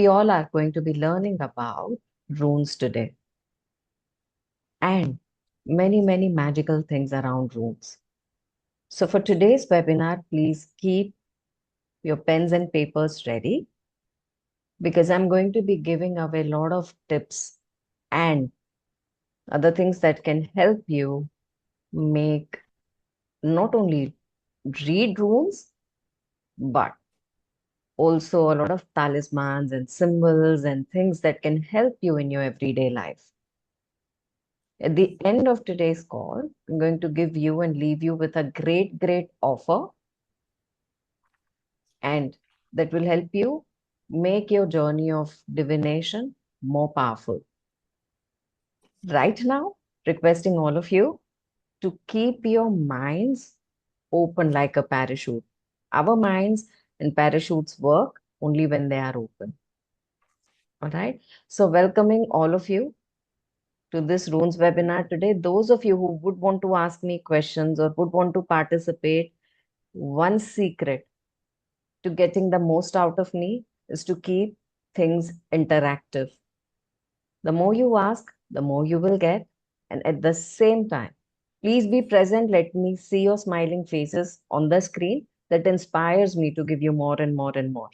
We all are going to be learning about runes today and many, many magical things around runes. So, for today's webinar, please keep your pens and papers ready because I'm going to be giving away a lot of tips and other things that can help you make not only read runes, but also a lot of talismans and symbols and things that can help you in your everyday life. At the end of today's call, I'm going to give you and leave you with a great, great offer, and that will help you make your journey of divination more powerful. Right now, requesting all of you to keep your minds open like a parachute. Our minds and parachutes work only when they are open. All right. So, welcoming all of you to this runes webinar today. Those of you who would want to ask me questions or would want to participate, one secret to getting the most out of me is to keep things interactive. The more you ask, the more you will get. And at the same time, please be present. Let me see your smiling faces on the screen. That inspires me to give you more and more and more.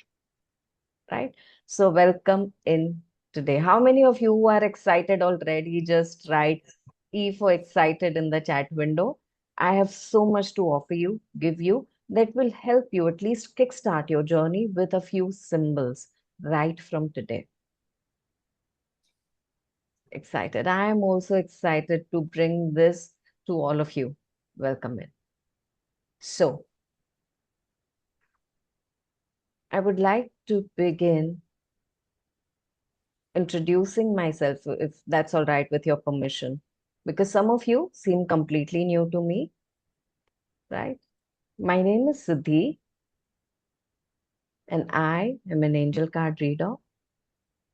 Right? So, welcome in today. How many of you who are excited already? Just write E for excited in the chat window. I have so much to offer you, give you, that will help you at least kickstart your journey with a few symbols right from today. Excited. I am also excited to bring this to all of you. Welcome in. So, I would like to begin introducing myself, if that's all right with your permission, because some of you seem completely new to me, right? My name is Siddhi, and I am an angel card reader,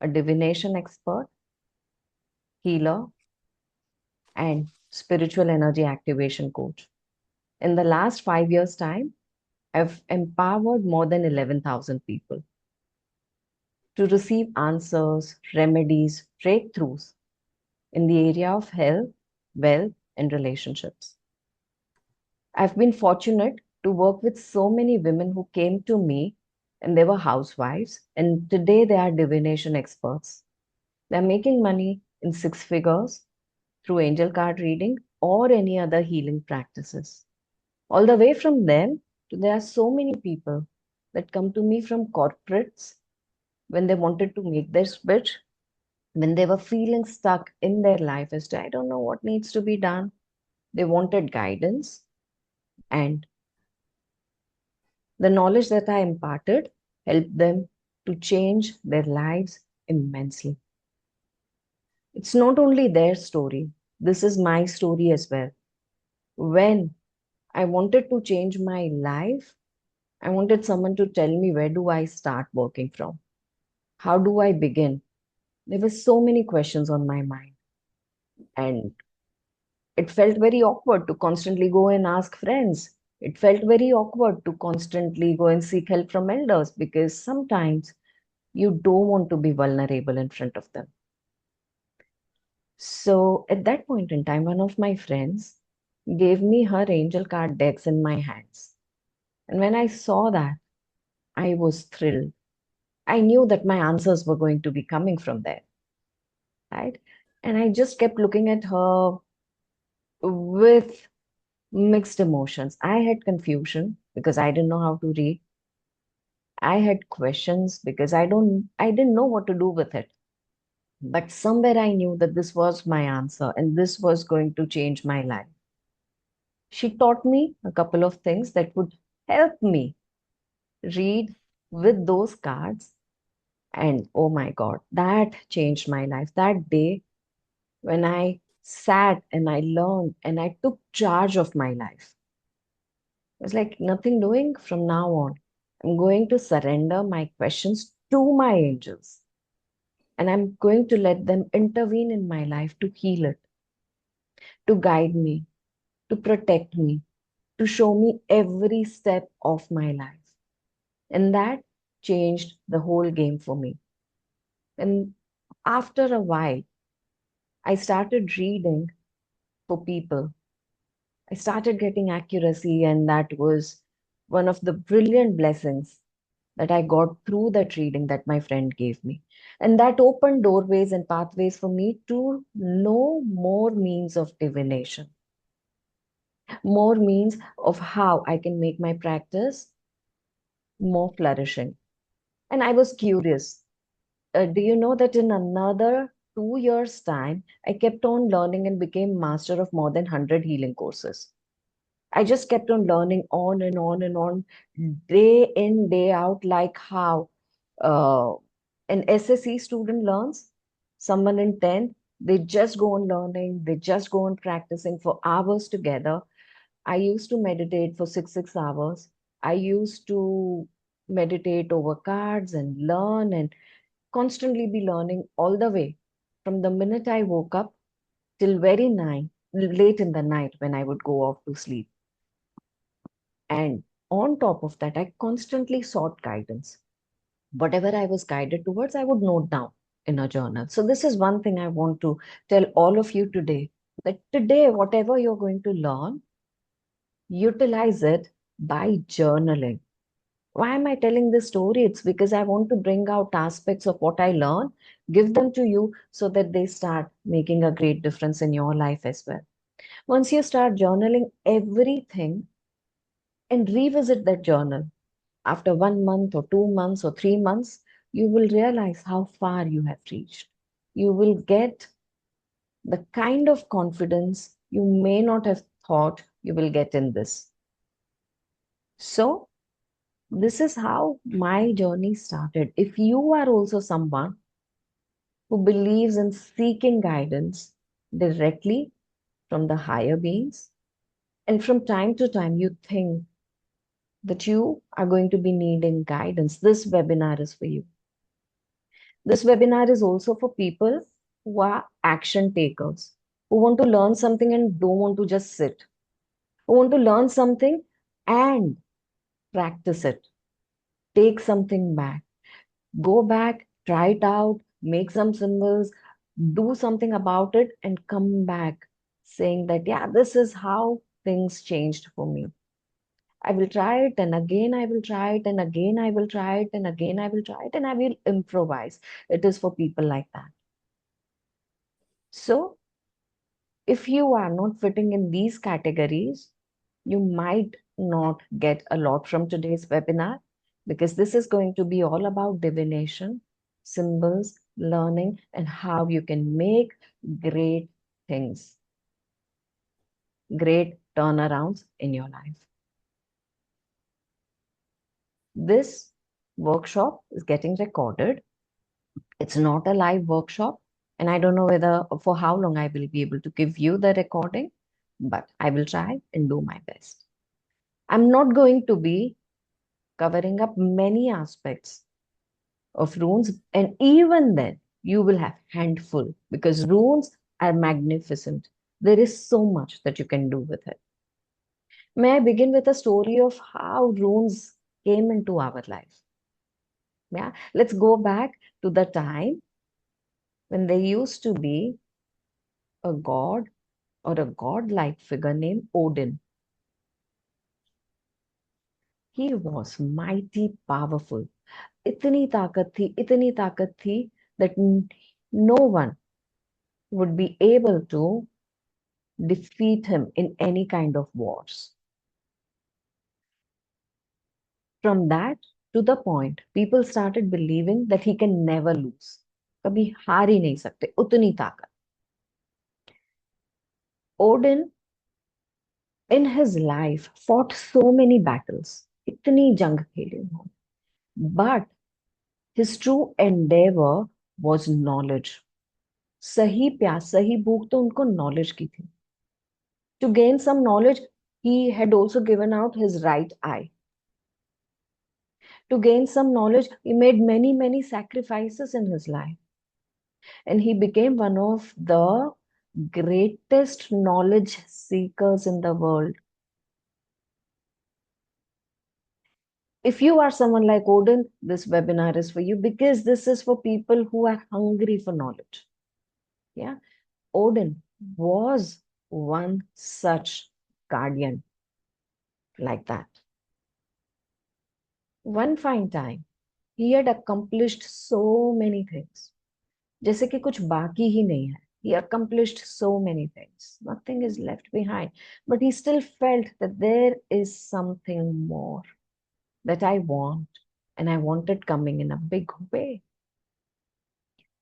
a divination expert, healer, and spiritual energy activation coach. In the last 5 years' time, I've empowered more than 11,000 people to receive answers, remedies, breakthroughs in the area of health, wealth, and relationships. I've been fortunate to work with so many women who came to me and they were housewives, and today they are divination experts. They're making money in six figures through angel card reading or any other healing practices. All the way from them to there are so many people that come to me from corporates when they wanted to make their switch, when they were feeling stuck in their life as to I don't know what needs to be done. They wanted guidance, and the knowledge that I imparted helped them to change their lives immensely. It's not only their story, this is my story as well. When I wanted to change my life, I wanted someone to tell me where do I start working from? How do I begin? There were so many questions on my mind, and it felt very awkward to constantly go and ask friends. It felt very awkward to constantly go and seek help from elders because sometimes you don't want to be vulnerable in front of them. So at that point in time, one of my friends gave me her angel card decks in my hands. And when I saw that, I was thrilled. I knew that my answers were going to be coming from there, right? And I just kept looking at her with mixed emotions. I had confusion because I didn't know how to read. I had questions because I didn't know what to do with it. But somewhere I knew that this was my answer and this was going to change my life. She taught me a couple of things that would help me read with those cards. And oh my God, that changed my life. That day when I sat and I learned and I took charge of my life. It was like nothing doing from now on. I'm going to surrender my questions to my angels. And I'm going to let them intervene in my life to heal it, to guide me, to protect me, to show me every step of my life. And that changed the whole game for me. And after a while, I started reading for people. I started getting accuracy, and that was one of the brilliant blessings that I got through that reading that my friend gave me. And that opened doorways and pathways for me to know more means of divination, more means of how I can make my practice more flourishing. And I was curious. Do you know that in another 2 years' time, I kept on learning and became master of more than 100 healing courses? I just kept on learning on and on and on, day in, day out, like how uh, an SSE student learns. Someone in 10th, they just go on learning, they just go on practicing for hours together. I used to meditate for 6 hours. I used to meditate over cards and learn and constantly be learning all the way from the minute I woke up till very night, late in the night when I would go off to sleep. And on top of that, I constantly sought guidance. Whatever I was guided towards, I would note down in a journal. So, this is one thing I want to tell all of you today, that today, whatever you're going to learn, utilize it by journaling. Why am I telling this story? It's because I want to bring out aspects of what I learn, give them to you so that they start making a great difference in your life as well. Once you start journaling everything and revisit that journal after 1 month or 2 months or 3 months, you will realize how far you have reached. You will get the kind of confidence you may not have thought you will get in this. So, this is how my journey started. If you are also someone who believes in seeking guidance directly from the higher beings, and from time to time you think that you are going to be needing guidance, this webinar is for you. This webinar is also for people who are action takers, who want to learn something and don't want to just sit, who want to learn something and practice it, take something back, go back, try it out, make some symbols, do something about it, and come back saying that, yeah, this is how things changed for me. I will try it, and again I will try it, and again I will try it, and again I will try it, and I will improvise. It is for people like that. So, if you are not fitting in these categories, you might not get a lot from today's webinar, because this is going to be all about divination, symbols, learning, and how you can make great things, great turnarounds in your life. This workshop is getting recorded. It's not a live workshop, and I don't know whether for how long I will be able to give you the recording, but I will try and do my best. I'm not going to be covering up many aspects of runes, and even then, you will have handful, because runes are magnificent. There is so much that you can do with it. May I begin with a story of how runes came into our life? Yeah, let's go back to the time when there used to be a god or a godlike figure named Odin. He was mighty powerful. इतनी ताकत थी that no one would be able to defeat him in any kind of wars. From that to the point, people started believing that he can never lose. कभी हार ही नहीं सकते, उतनी ताकत. Odin in his life fought so many battles. इतनी जंग खेली उन्होंने. But his true endeavor was knowledge. सही प्यास, सही भूख तो उनको knowledge की थी. To gain some knowledge, he had also given out his right eye. To gain some knowledge, he made many, many sacrifices in his life. And he became one of the greatest knowledge seekers in the world. If you are someone like Odin, this webinar is for you because this is for people who are hungry for knowledge. Yeah. Odin was one such guardian like that. One fine time, he had accomplished so many things. जैसे कि कुछ बाकी ही नहीं है. He accomplished so many things. Nothing is left behind. But he still felt that there is something more that I want, and I want it coming in a big way.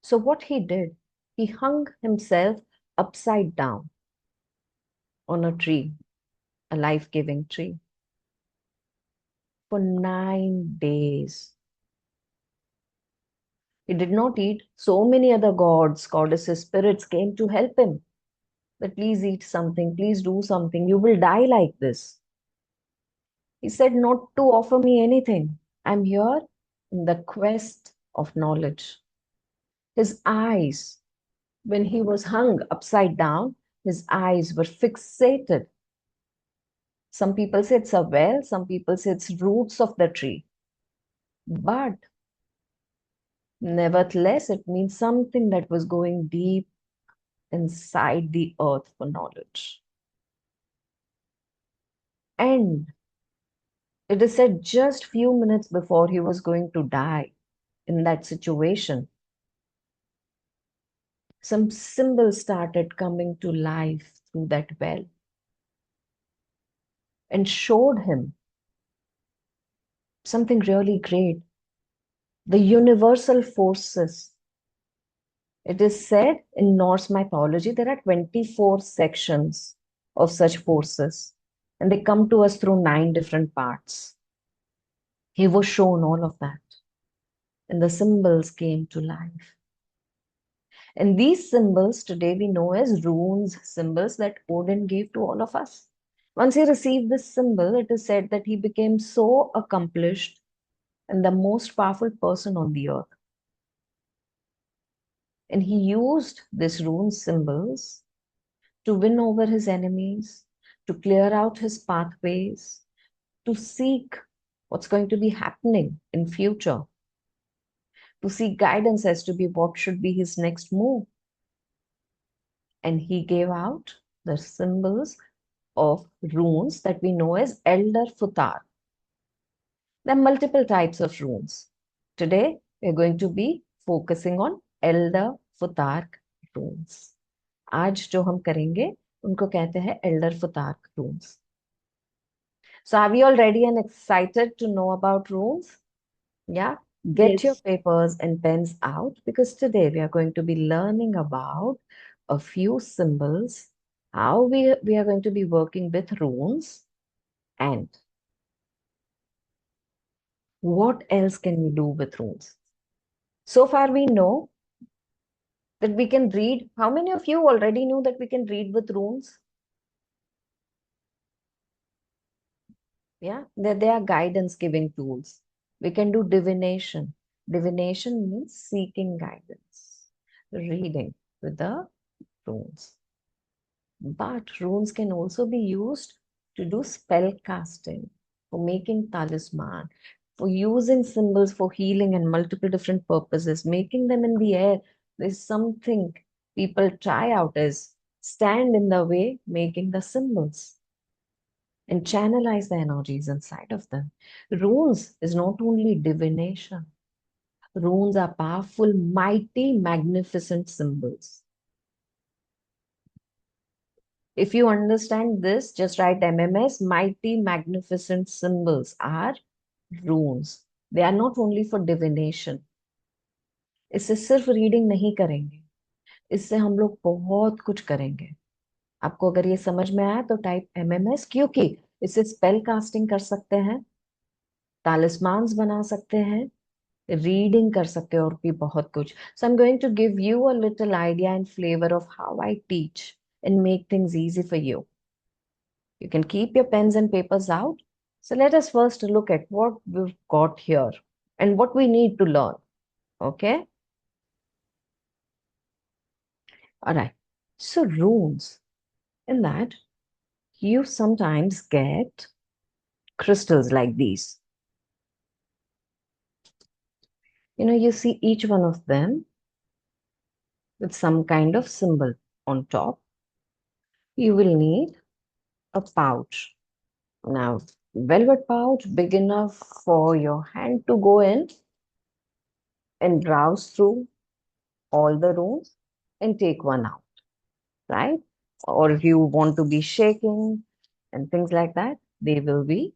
So what he did, he hung himself upside down on a tree, a life-giving tree, for 9 days. He did not eat. So many other gods, goddesses, spirits came to help him. That please eat something, please do something. You will die like this. He said not to offer me anything. I'm here in the quest of knowledge. His eyes, when he was hung upside down, his eyes were fixated. Some people say it's a well, some people say it's roots of the tree. But nevertheless, it means something that was going deep inside the earth for knowledge. And it is said just few minutes before he was going to die in that situation, some symbols started coming to life through that well and showed him something really great. The universal forces. It is said in Norse mythology there are 24 sections of such forces, and they come to us through 9 different parts. He was shown all of that, and the symbols came to life. And these symbols today we know as runes, symbols that Odin gave to all of us. Once he received this symbol, it is said that he became so accomplished and the most powerful person on the earth. And he used these rune symbols to win over his enemies, to clear out his pathways, to seek what's going to be happening in future, to seek guidance as to be what should be his next move. And he gave out the symbols of runes that we know as Elder Futar. There are multiple types of runes. Today, we're going to be focusing on Elder Futark runes. आज जो हम करेंगे उनको कहते हैं Elder Futark runes. So are we all ready and excited to know about runes? Yeah, get your Yes. papers and pens out because today we are going to be learning about a few symbols, how we are going to be working with runes, and what else can we do with runes. So far, we know that we can read. How many of you already knew that we can read with runes? Yeah, they are guidance giving tools. We can do divination. Divination means seeking guidance, reading with the runes. But runes can also be used to do spell casting, for making talisman, for using symbols for healing and multiple different purposes, making them in the air. There's something people try out as stand in the way, making the symbols and channelize the energies inside of them. Runes is not only divination. Runes are powerful, mighty, magnificent symbols. If you understand this, just write MMS. Mighty, magnificent symbols are runes. They are not only for divination. इससे सिर्फ reading नहीं करेंगे, इससे हम लोग बहुत कुछ करेंगे. आपको अगर ये समझ में आया तो टाइप MMS, क्योंकि इससे स्पेल कास्टिंग कर सकते हैं, तालिस्मान्स बना सकते हैं, रीडिंग कर सकते हैं और भी बहुत कुछ. So I'm going to give you a little idea and flavor of how I teach and make things easy for you. You can keep your pens and papers out. So let us first look at what we've got here and what we need to learn. Okay? All right. So runes, in that you sometimes get crystals like these. You see each one of them with some kind of symbol on top. You will need a pouch. Now, velvet pouch big enough for your hand to go in and browse through all the rooms and take one out, right? Or if you want to be shaking and things like that, they will be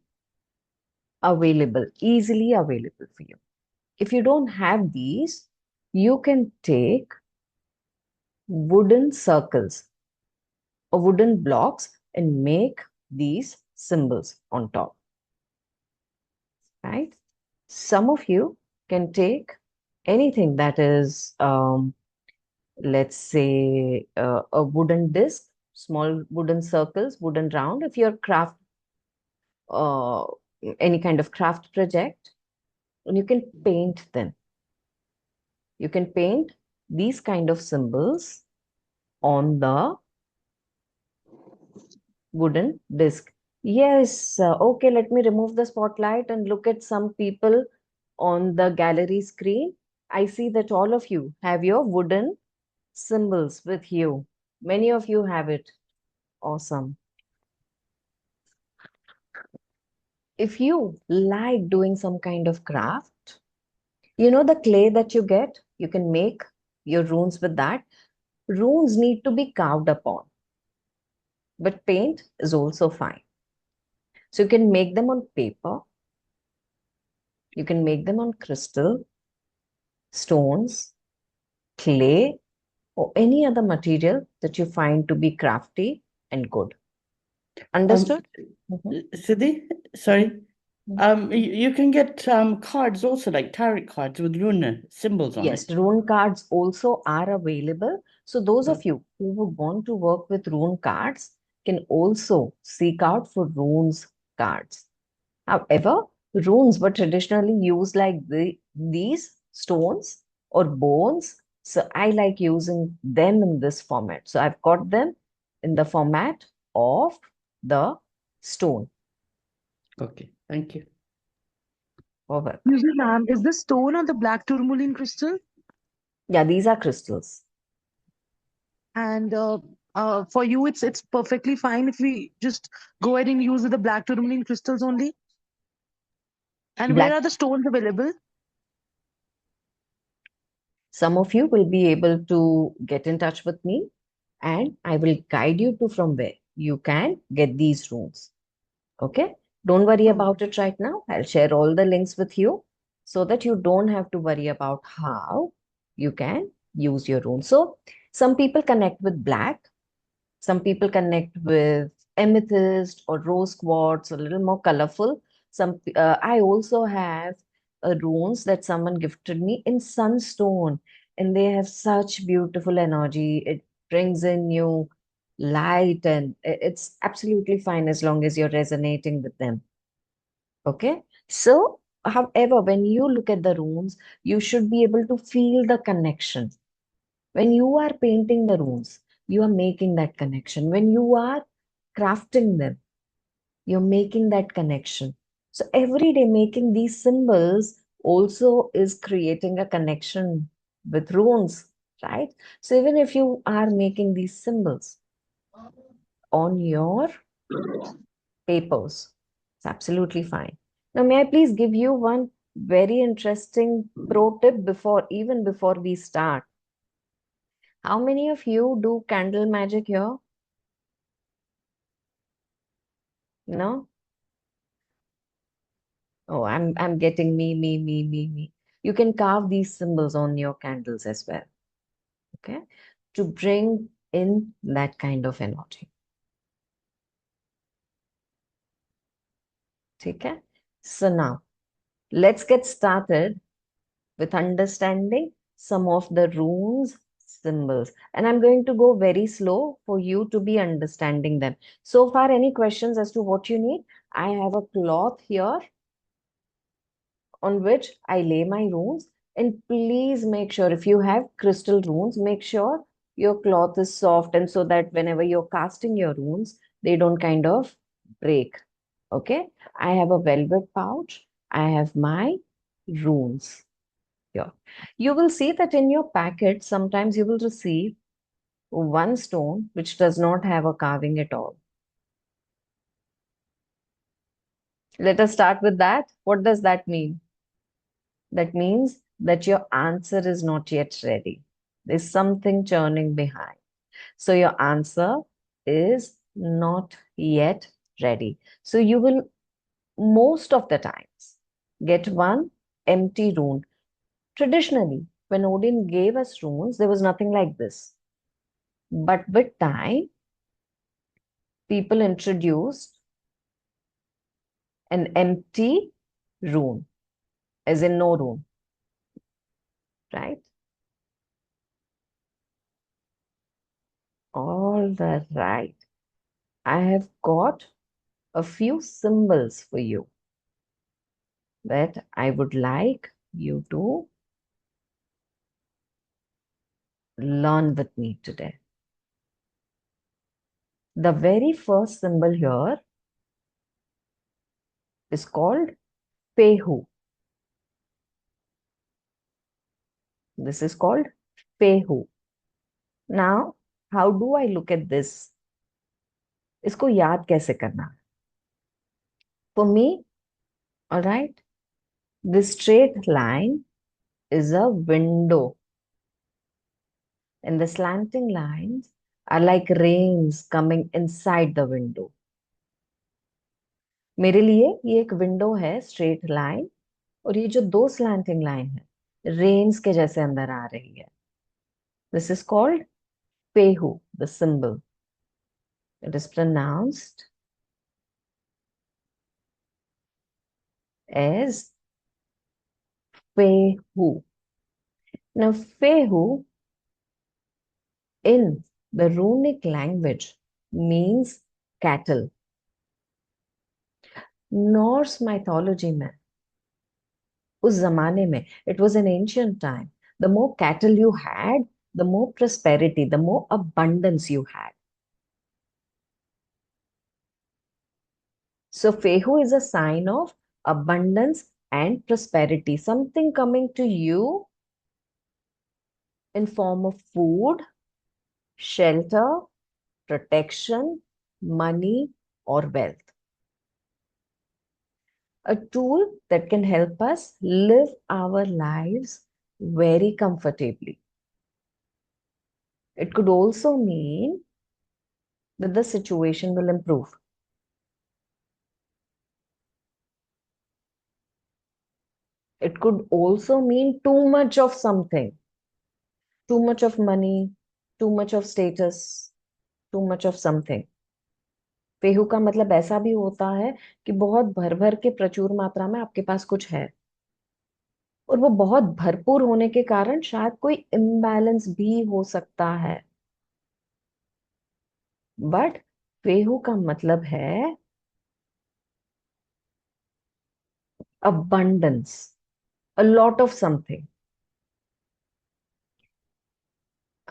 available, easily available for you. If you don't have these, you can take wooden circles or wooden blocks and make these symbols on top, right? Some of you can take anything that is, let's say, a wooden disc, small wooden circles, wooden round. If you're craft, uh, any kind of craft project, and you can paint them. You can paint these kind of symbols on the wooden disc. Yes, okay, let me remove the spotlight and look at some people on the gallery screen. I see that all of you have your wooden symbols with you. Many of you have it. Awesome. If you like doing some kind of craft, the clay that you get, you can make your runes with that. Runes need to be carved upon, but paint is also fine. So you can make them on paper, you can make them on crystal, stones, clay, or any other material that you find to be crafty and good. Um, Understood? Mhm. Siddhi, sorry. You can get cards also, like tarot cards with rune symbols on Yes, it. rune cards also are available. So those of you who would want to work with rune cards can also seek out for runes cards. However, runes were traditionally used like these stones or bones. So I like using them in this format. So I've got them in the format of the stone. Okay, thank you. Or work. Excuse me, ma'am, is this stone or the black tourmaline crystal? Yeah, these are crystals. And for you, it's perfectly fine if we just go ahead and use the black tourmaline crystals only. And where Black. are the stones available? Some of you will be able to get in touch with me and I will guide you to from where you can get these runes. Okay? Don't worry Oh, about it right now. I'll share all the links with you so that you don't have to worry about how you can use your runes. So, some people connect with black, some people connect with amethyst or rose quartz, a little more colorful. I also have runes that someone gifted me in sunstone, and they have such beautiful energy. It brings in new light, and it's absolutely fine as long as you're resonating with them. Okay. So, however, when you look at the runes, you should be able to feel the connection. When you are painting the runes, you are making that connection. When you are crafting them, you're making that connection. So every day making these symbols also is creating a connection with runes, right? So even if you are making these symbols on your papers, it's absolutely fine. Now, may I please give you one very interesting pro tip before we start? How many of you do candle magic here? No? Oh, I'm getting me. You can carve these symbols on your candles as well, okay? To bring in that kind of energy. Okay? So now let's get started with understanding some of the runes symbols. And I'm going to go very slow for you to be understanding them. So far, any questions as to what you need? I have a cloth here on which I lay my runes. And please make sure if you have crystal runes, make sure your cloth is soft and so that whenever you're casting your runes, they don't kind of break. Okay. I have a velvet pouch. I have my runes. here. You will see that in your packet, sometimes you will receive one stone which does not have a carving at all. Let us start with that. What does that mean? That means that your answer is not yet ready. There's something churning behind. So your answer is not yet ready. So you will most of the times get one empty rune. Traditionally, when Odin gave us runes, there was nothing like this. But with time, people introduced an empty rune, as in no rune, right? All right. I have got a few symbols for you that I would like you to learn with me today. The very first symbol here is called Pehu. This is called Pehu. Now, how do I look at this? इसको याद कैसे करना? For me, all right, this straight line is a window, and the slanting lines are like rains coming inside the window. मेरे लिए ये एक window है, straight line, और ये जो दो स्लैंटिंग लाइन है, रेन्स के जैसे अंदर आ रही है. This is called Fehu, the symbol. It is pronounced as Fehu. Now Fehu in the runic language means cattle. Norse mythology में, उस जमाने में, it was an ancient time. The more cattle you had, the more prosperity, the more abundance you had. So Fehu is a sign of abundance and prosperity, something coming to you in form of food, shelter, protection, money, or wealth. A tool that can help us live our lives very comfortably. It could also mean that the situation will improve. It could also mean too much of something, too much of money, too much of status, too much of something. Peehu का मतलब ऐसा भी होता है कि बहुत भर भर के प्रचुर मात्रा में आपके पास कुछ है, और वो बहुत भरपूर होने के कारण शायद कोई इम्बैलेंस भी हो सकता है. बट पेहू का मतलब है abundance, a lot of something.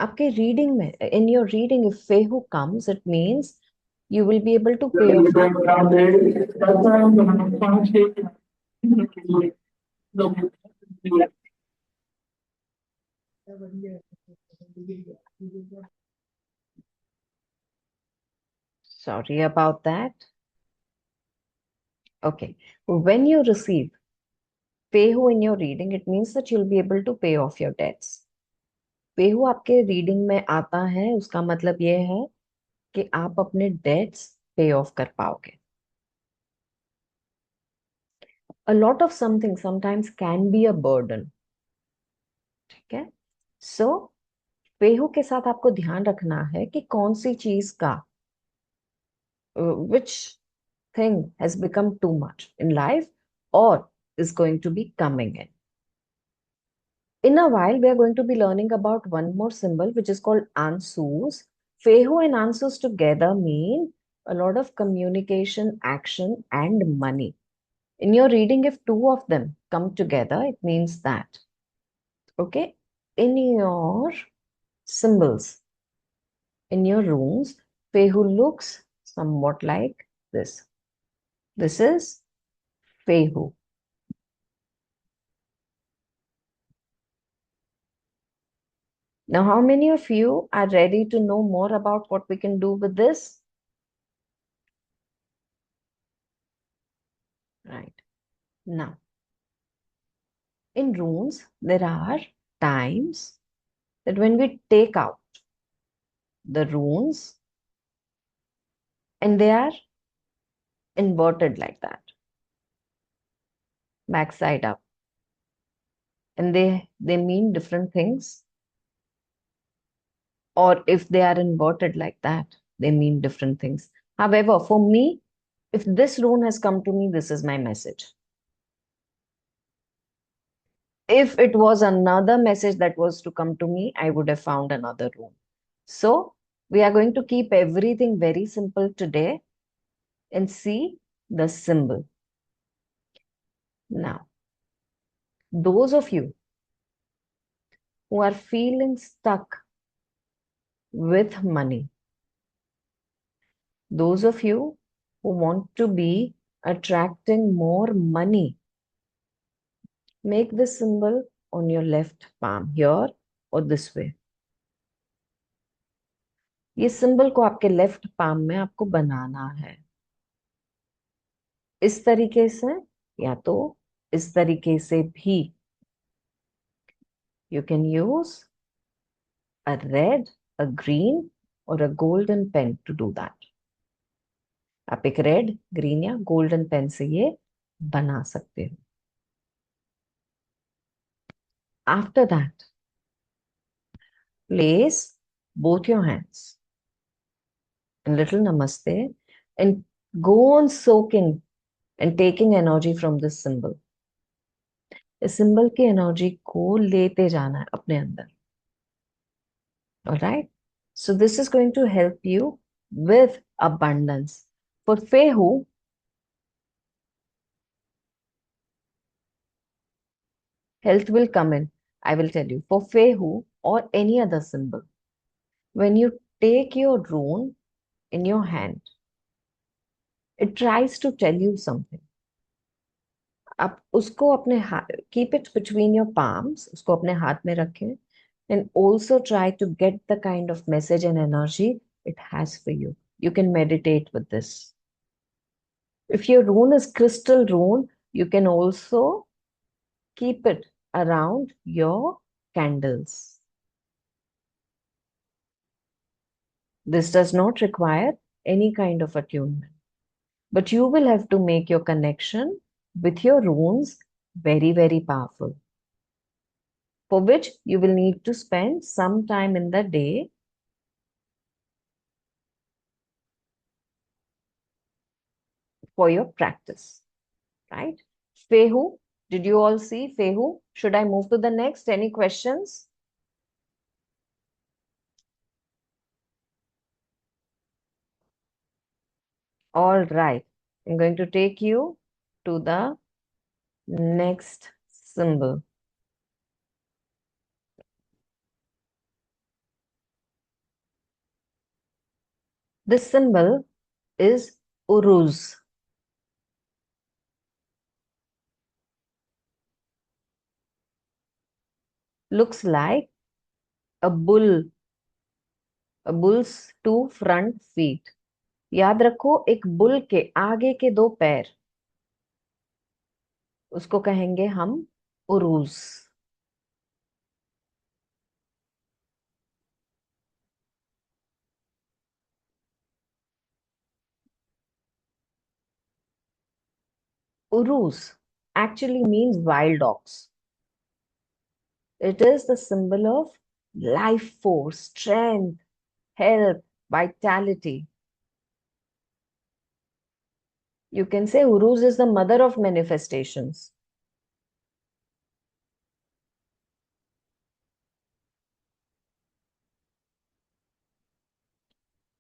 आपके रीडिंग में, in your reading, if fehu comes, it means you will be able to pay off. Sorry about that. Okay, when you receive Peehu in your reading, it means that you'll be able to pay off your debts. Peehu आपके reading में आता है, उसका मतलब ये है कि आप अपने डेट्स पे ऑफ कर पाओगे. A lot of something sometimes can be a burden. ठीक है? So पेहू के साथ आपको ध्यान रखना है कि कौन सी चीज का, which thing has become too much in life or is going to be coming in. In a while, we are going to be learning about one more symbol, which is called Ansus. Fehu and Ansus together mean a lot of communication, action, and money. In your reading, if two of them come together, it means that. Okay? In your symbols, in your runes, Fehu looks somewhat like this. This is Fehu. Now, how many of you are ready to know more about what we can do with this? Right. Now, in runes, there are times that when we take out the runes and they are inverted like that, backside up, and they mean different things, or if they are inverted like that, they mean different things. However, for me, if this rune has come to me, this is my message. If it was another message that was to come to me, I would have found another rune. So we are going to keep everything very simple today and see the symbol. Now, those of you who are feeling stuck with money, those of you who want to be attracting more money, make this symbol on your left palm here or this way. ये symbol को आपके left palm में आपको बनाना है इस तरीके से या तो इस तरीके से भी. You can use a red, a green or a golden pen to do that. आप एक रेड, ग्रीन या गोल्डन पेन से ये बना सकते हो. After that, place both your hands in little namaste and go on soaking and taking energy from this symbol. इस symbol की एनर्जी को लेते जाना है अपने अंदर. All right. So this is going to help you with abundance. For Fehu, health will come in. I will tell you. For Fehu or any other symbol, when you take your rune in your hand, it tries to tell you something. आप उसको अपने हाथ, keep it between your palms, उसको अपने हाथ में रखें, and also try to get the kind of message and energy it has for you. You can meditate with this. If your rune is crystal rune, you can also keep it around your candles. This does not require any kind of attunement, but you will have to make your connection with your runes very, very powerful, for which you will need to spend some time in the day for your practice, right? Fehu, did you all see Fehu? Should I move to the next? Any questions? All right. I'm going to take you to the next symbol. This symbol is Uruz. Looks like a bull, a bull's two front feet. याद रखो एक bull के आगे के दो पैर, उसको कहेंगे हम उरूज. Uruz actually means wild ox. It is the symbol of life force, strength, health, vitality. You can say Uruz is the mother of manifestations.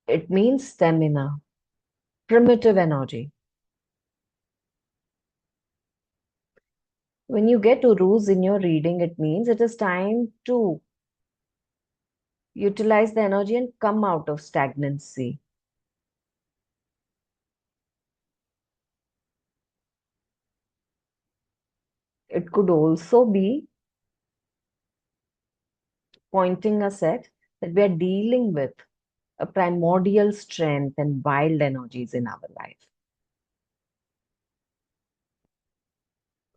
It means stamina, primitive energy. When you get Uruz in your reading, it means it is time to utilize the energy and come out of stagnancy. It could also be pointing us at that we are dealing with a primordial strength and wild energies in our life.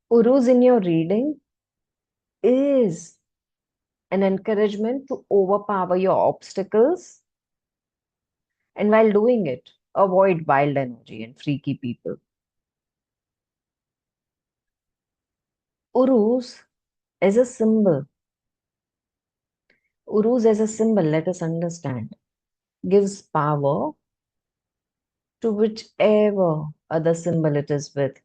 Urus in your reading is an encouragement to overpower your obstacles, and while doing it, avoid wild energy and freaky people. Urus as a symbol, Urus as a symbol, let us understand, gives power to whichever other symbol it is with.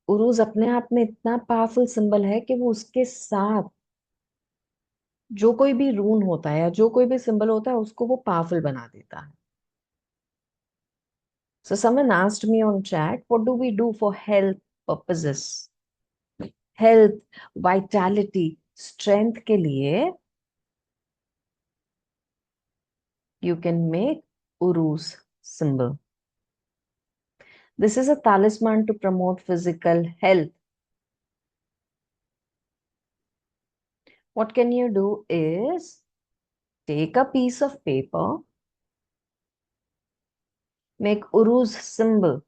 उरूज अपने आप में इतना powerful symbol है कि वो उसके साथ जो कोई भी रून होता है या जो कोई भी सिंबल होता है उसको वो पावरफुल बना देता है. So someone asked me on chat, what do we do for health purposes? Health, vitality, strength के लिए you can make Uruz symbol. This is a talisman to promote physical health. What can you do is take a piece of paper, make Uruz symbol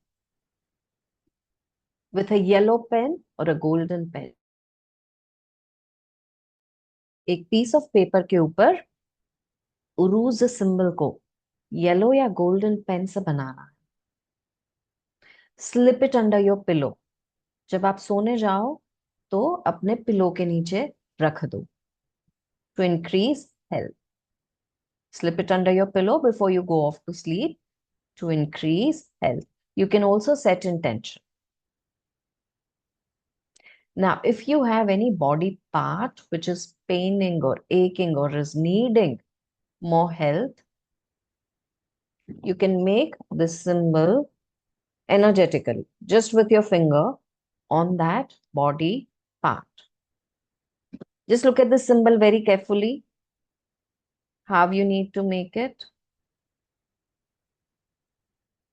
with a yellow pen or a golden pen. एक piece of paper के ऊपर उरूज symbol को yellow या golden pen से बनाना है. Slip it under your pillow. जब आप सोने जाओ तो अपने पिलो के नीचे रख दो. To increase health. Slip it under your pillow before you go off to sleep to increase health. You can also set intention. Now, if you have any body part which is paining or aching or is needing more health, you can make this symbol energetically, just with your finger on that body part. Just look at the symbol very carefully, how you need to make it.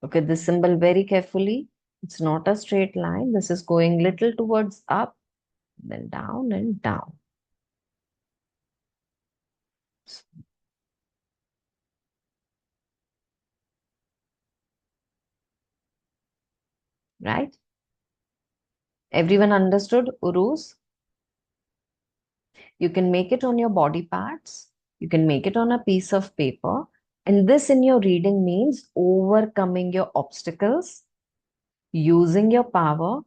Look at this symbol very carefully. It's not a straight line. This is going little towards up, then down and down. Right? Everyone understood Urus? You can make it on your body parts. You can make it on a piece of paper. And this in your reading means overcoming your obstacles, using your power,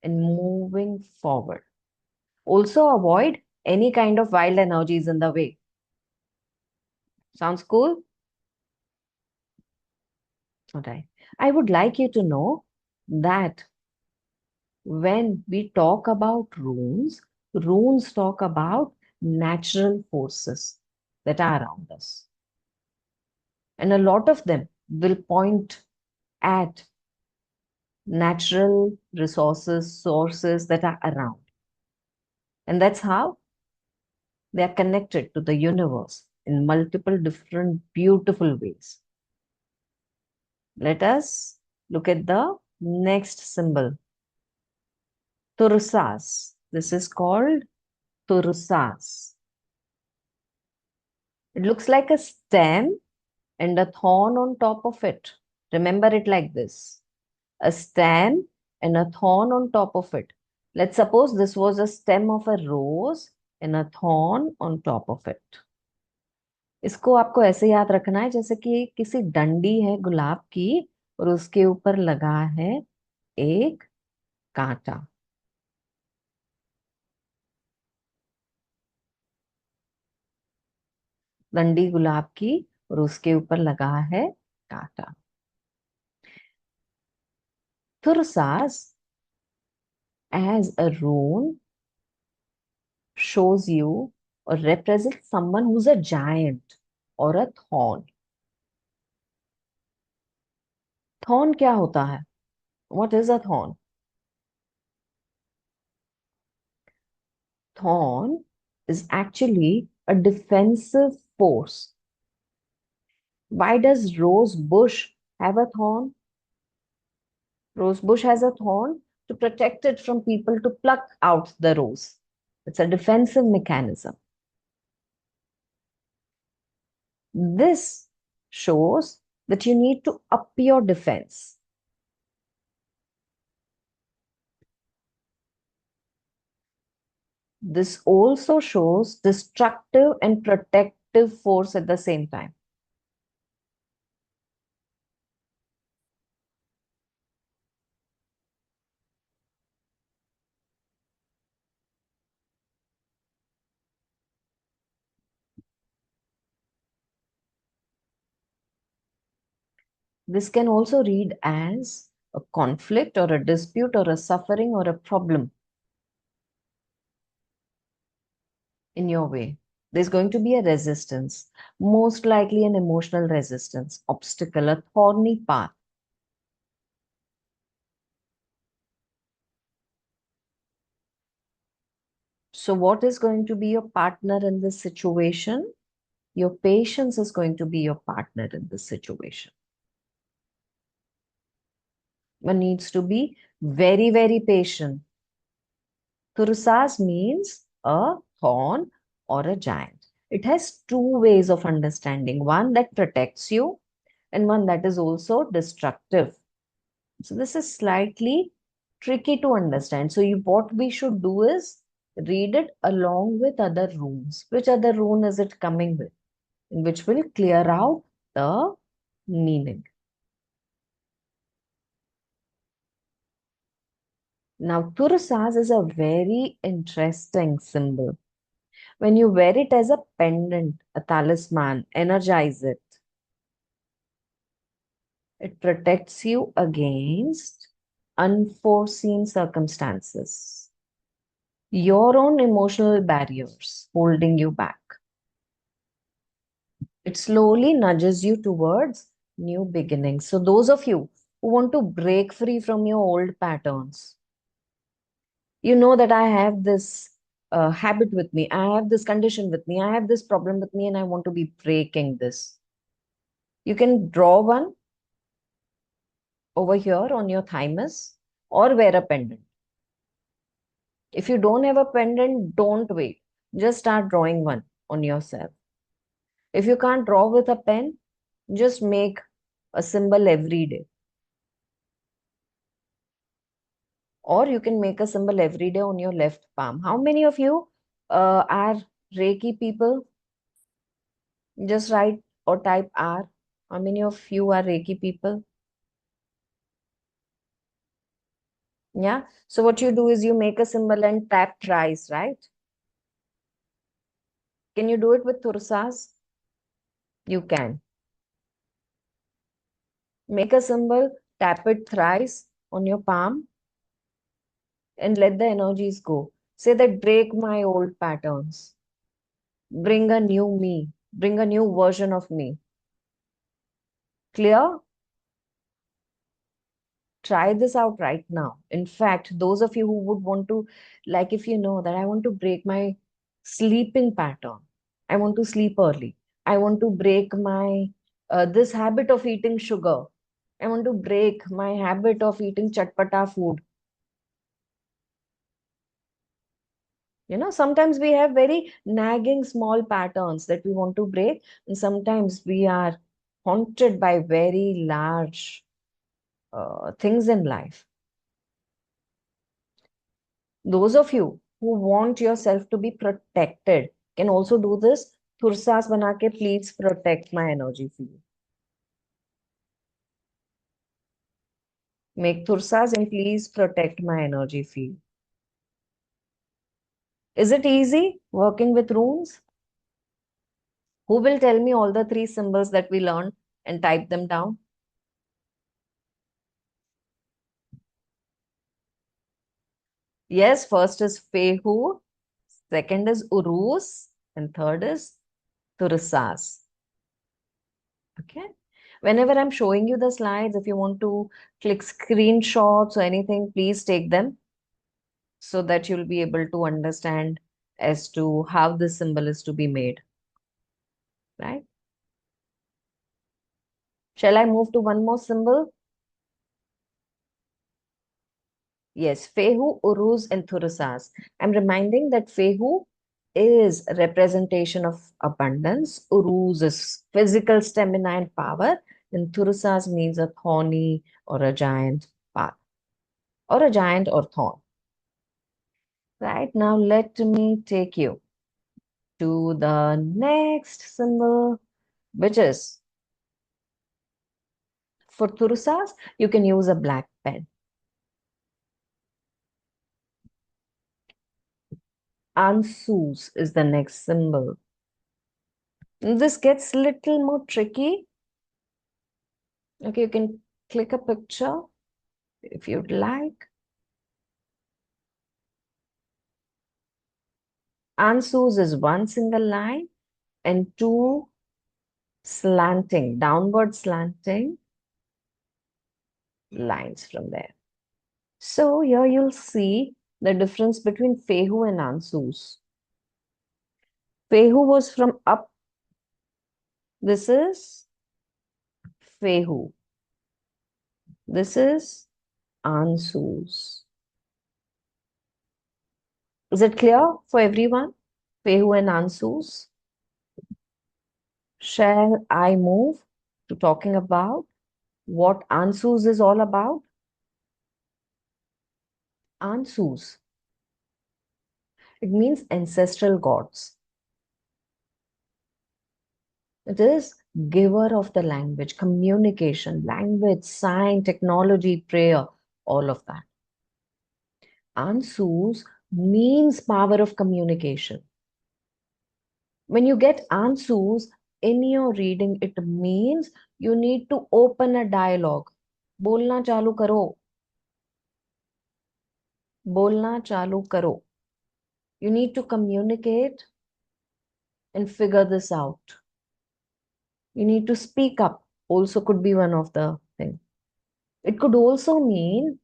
and moving forward. Also avoid any kind of wild energies in the way. Sounds cool? All right. I would like you to know that when we talk about runes, runes talk about natural forces that are around us. And a lot of them will point at natural resources, sources that are around. And that's how they are connected to the universe in multiple different beautiful ways. Let us look at the next symbol. Tursas. This is called Tursas. It looks like a stem and a thorn on top of it. Remember it like this. A stem and a thorn on top of it. Let's suppose this was a stem of a rose and a thorn on top of it. इसको आपको ऐसे याद रखना है जैसे कि किसी डंडी है गुलाब की और उसके ऊपर लगा है एक कांटा. डंडी गुलाब की और उसके ऊपर लगा है कांटा. Thursas as a rune shows you or represents someone who's a giant or a thorn. Thorn क्या होता है? What is a thorn? Thorn is actually a defensive force. Why does rose bush have a thorn? Rose bush has a thorn to protect it from people to pluck out the rose. It's a defensive mechanism. This shows that you need to up your defense. This also shows destructive and protective force at the same time. This can also read as a conflict or a dispute or a suffering or a problem in your way. There's going to be a resistance, most likely an emotional resistance, obstacle, a thorny path. So, what is going to be your partner in this situation? Your patience is going to be your partner in this situation. One needs to be very, very patient. Tursas means a thorn or a giant. It has two ways of understanding, one that protects you and one that is also destructive. So this is slightly tricky to understand. So what we should do is read it along with other runes. Which other rune is it coming with? In which will clear out the meaning. Now, Tursas is a very interesting symbol. When you wear it as a pendant, a talisman, energize it. It protects you against unforeseen circumstances, your own emotional barriers holding you back. It slowly nudges you towards new beginnings. So, those of you who want to break free from your old patterns, you know that I have this habit with me, I have this condition with me, I have this problem with me, and I want to be breaking this. You can draw one over here on your thymus or wear a pendant. If you don't have a pendant, don't wait. Just start drawing one on yourself. If you can't draw with a pen, just make a symbol every day. Or you can make a symbol every day on your left palm. How many of you are Reiki people? Just write or type R. How many of you are Reiki people? Yeah. So what you do is you make a symbol and tap thrice, right? Can you do it with Tursas? You can. Make a symbol, tap it thrice on your palm, and let the energies go. Say that break my old patterns. Bring a new me. Bring a new version of me. Clear? Try this out right now. In fact, those of you who would want to, like if you know that I want to break my sleeping pattern, I want to sleep early, I want to break my this habit of eating sugar, I want to break my habit of eating chatpata food. You know, sometimes we have very nagging small patterns that we want to break, and sometimes we are haunted by very large things in life. Those of you who want yourself to be protected can also do this. Thursas bana ke please protect my energy field. Make thursas and please protect my energy field. Is it easy working with runes? Who will tell me all the three symbols that we learned and type them down? Yes, first is Fehu, second is Urus, and third is Tursas. Okay. Whenever I'm showing you the slides, if you want to click screenshots or anything, please take them so that you'll be able to understand as to how this symbol is to be made. Right? Shall I move to one more symbol? Yes, Fehu, Uruz, and Thurusas. I'm reminding that Fehu is a representation of abundance. Uruz is physical stamina and power. And Thurusas means a thorny or a giant path, or a giant or thorn. Right now, let me take you to the next symbol, which is for Thurusas, you can use a black pen. Ansus is the next symbol. This gets little more tricky. Okay, you can click a picture if you'd like. Ansus is one single line and two slanting, downward slanting lines from there. So here you'll see the difference between Fehu and Ansus. Fehu was from up. This is Fehu. This is Ansus. Is it clear for everyone? Fehu and Ansus. Shall I move to talking about what Ansus is all about? Ansus. It means ancestral gods. It is giver of the language, communication, language, sign, technology, prayer, all of that. Ansus means power of communication. When you get Ansus in your reading, it means you need to open a dialogue. बोलना चालू करो. बोलना चालू करो. You need to communicate and figure this out. You need to speak up. Also could be one of the things. It could also mean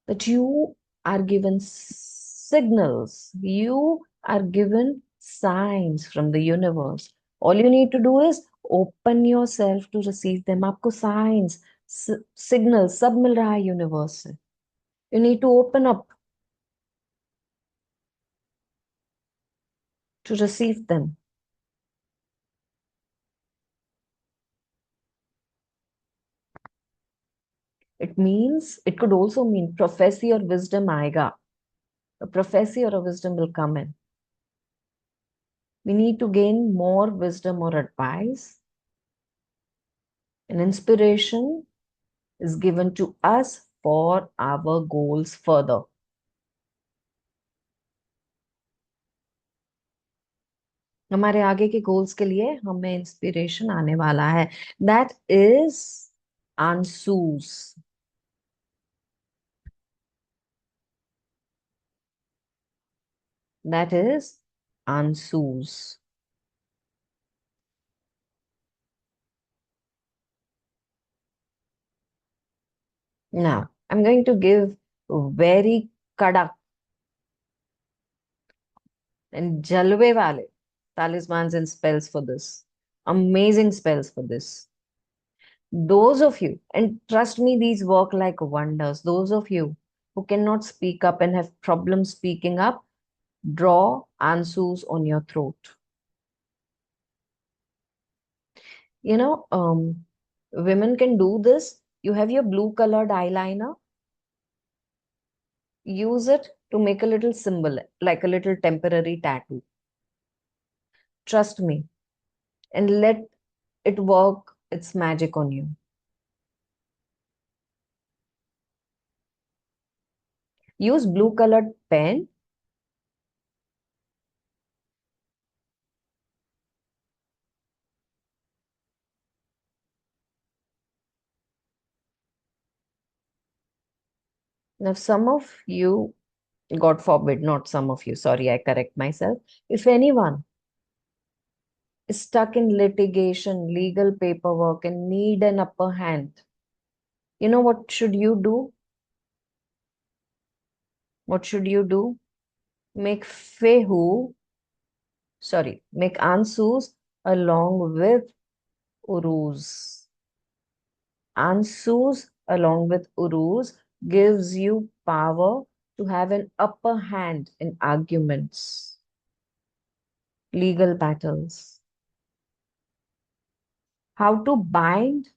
that you are given signals. You are given signs from the universe. All you need to do is open yourself to receive them. आपको signs, signals सब मिल रहा है universe से. You need to open up to receive them. It means, it could also mean prophecy or wisdom आएगा. A prophecy or a wisdom will come in. We need to gain more wisdom or advice. An inspiration is given to us for our goals further. हमारे आगे के goals के लिए हमें inspiration आने वाला है. That is Ansus. That is Ansus. Now, I'm going to give very kadak and jalwe wale talismans and spells for this. Amazing spells for this. Those of you, and trust me, these work like wonders. Those of you who cannot speak up and have problems speaking up, draw Ansus on your throat. You know, women can do this. You have your blue colored eyeliner. Use it to make a little symbol, like a little temporary tattoo. Trust me, and let it work its magic on you. Use blue colored pen. Now, some of you, God forbid, not some of you, sorry, I correct myself. If anyone is stuck in litigation, legal paperwork, and need an upper hand, you know what should you do? What should you do? Make Fehu, make Ansus along with Uruz. Ansus along with Uruz gives you power to have an upper hand in arguments, legal battles. How to bind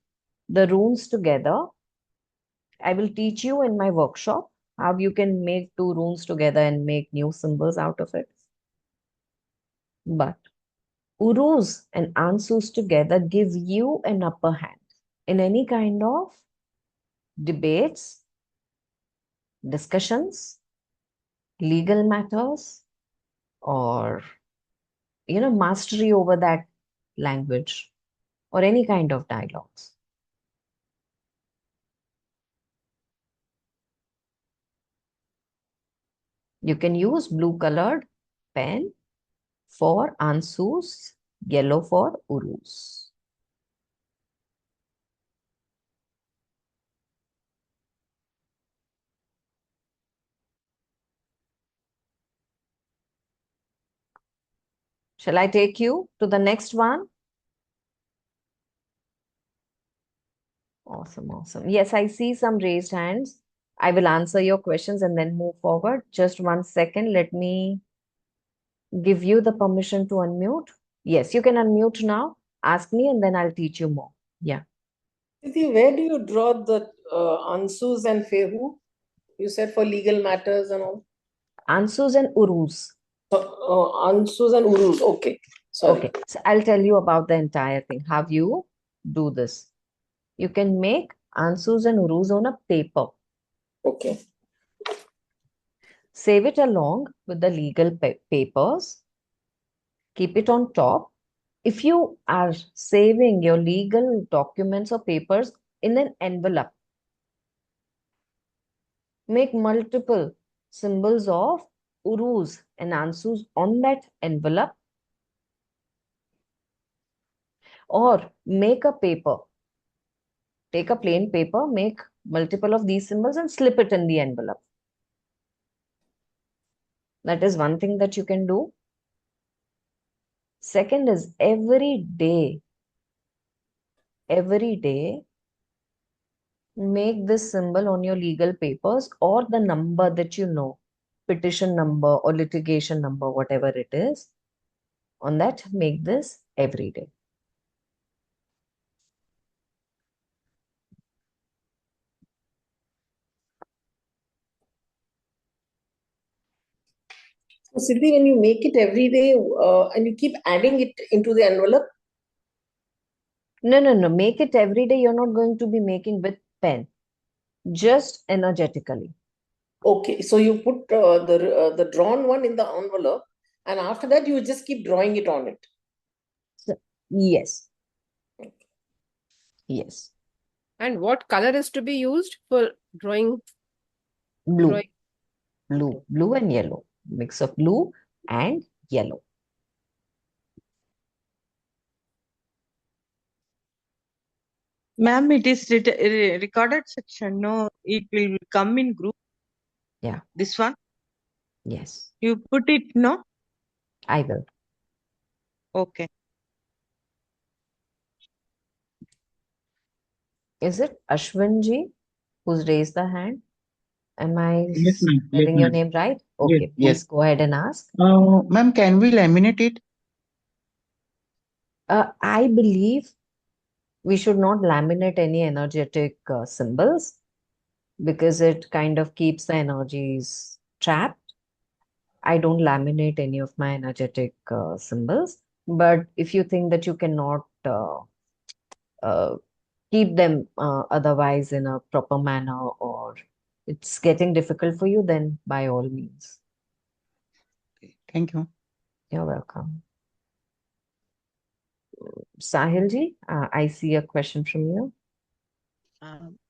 the runes together, I will teach you in my workshop how you can make two runes together and make new symbols out of it. But Urus and Ansus together give you an upper hand in any kind of debates, discussions, legal matters, or mastery over that language or any kind of dialogues. You can use blue colored pen for Ansus, yellow for Urus. Shall I take you to the next one? Awesome, awesome. Yes, I see some raised hands. I will answer your questions and then move forward. Just 1 second. Let me give you the permission to unmute. Yes, you can unmute now. Ask me and then I'll teach you more. Yeah. Siddhi, where do you draw the Ansus and Fehu? You said for legal matters and all. Ansus and Urus. Ansus and Urus. Okay. Sorry. Okay. So I'll tell you about the entire thing. How you do this. You can make Ansus and Urus on a paper. Okay. Save it along with the legal papers. Keep it on top. If you are saving your legal documents or papers in an envelope, make multiple symbols of Urus and Ansus on that envelope, or make a paper. Take a plain paper, make multiple of these symbols and slip it in the envelope. That is one thing that you can do. Second is every day, make this symbol on your legal papers or the number that you know, petition number or litigation number, whatever it is. On that, make this every day. So, Siddhi, when you make it every day and you keep adding it into the envelope. No. Make it every day. You're not going to be making with pen, just energetically. Okay. So you put the drawn one in the envelope, and after that you just keep drawing it on it. So, yes. Yes. And what color is to be used for drawing? Blue. Blue and yellow. Mix of blue and yellow. Ma'am, it is recorded section. No, it will come in group. Yeah. This one? Yes. You put it, no? I will. Okay. Is it Ashwinji who's raised the hand? Am I Yes, ma'am. Yes, spelling your ma'am. name right? Yes, Okay, yes. please go ahead and ask. Ma'am, can we laminate it? I believe we should not laminate any energetic symbols because it kind of keeps the energies trapped. I don't laminate any of my energetic symbols. But if you think that you cannot keep them otherwise in a proper manner, or it's getting difficult for you, then by all means. Thank you. You're welcome. Sahilji, I see a question from you.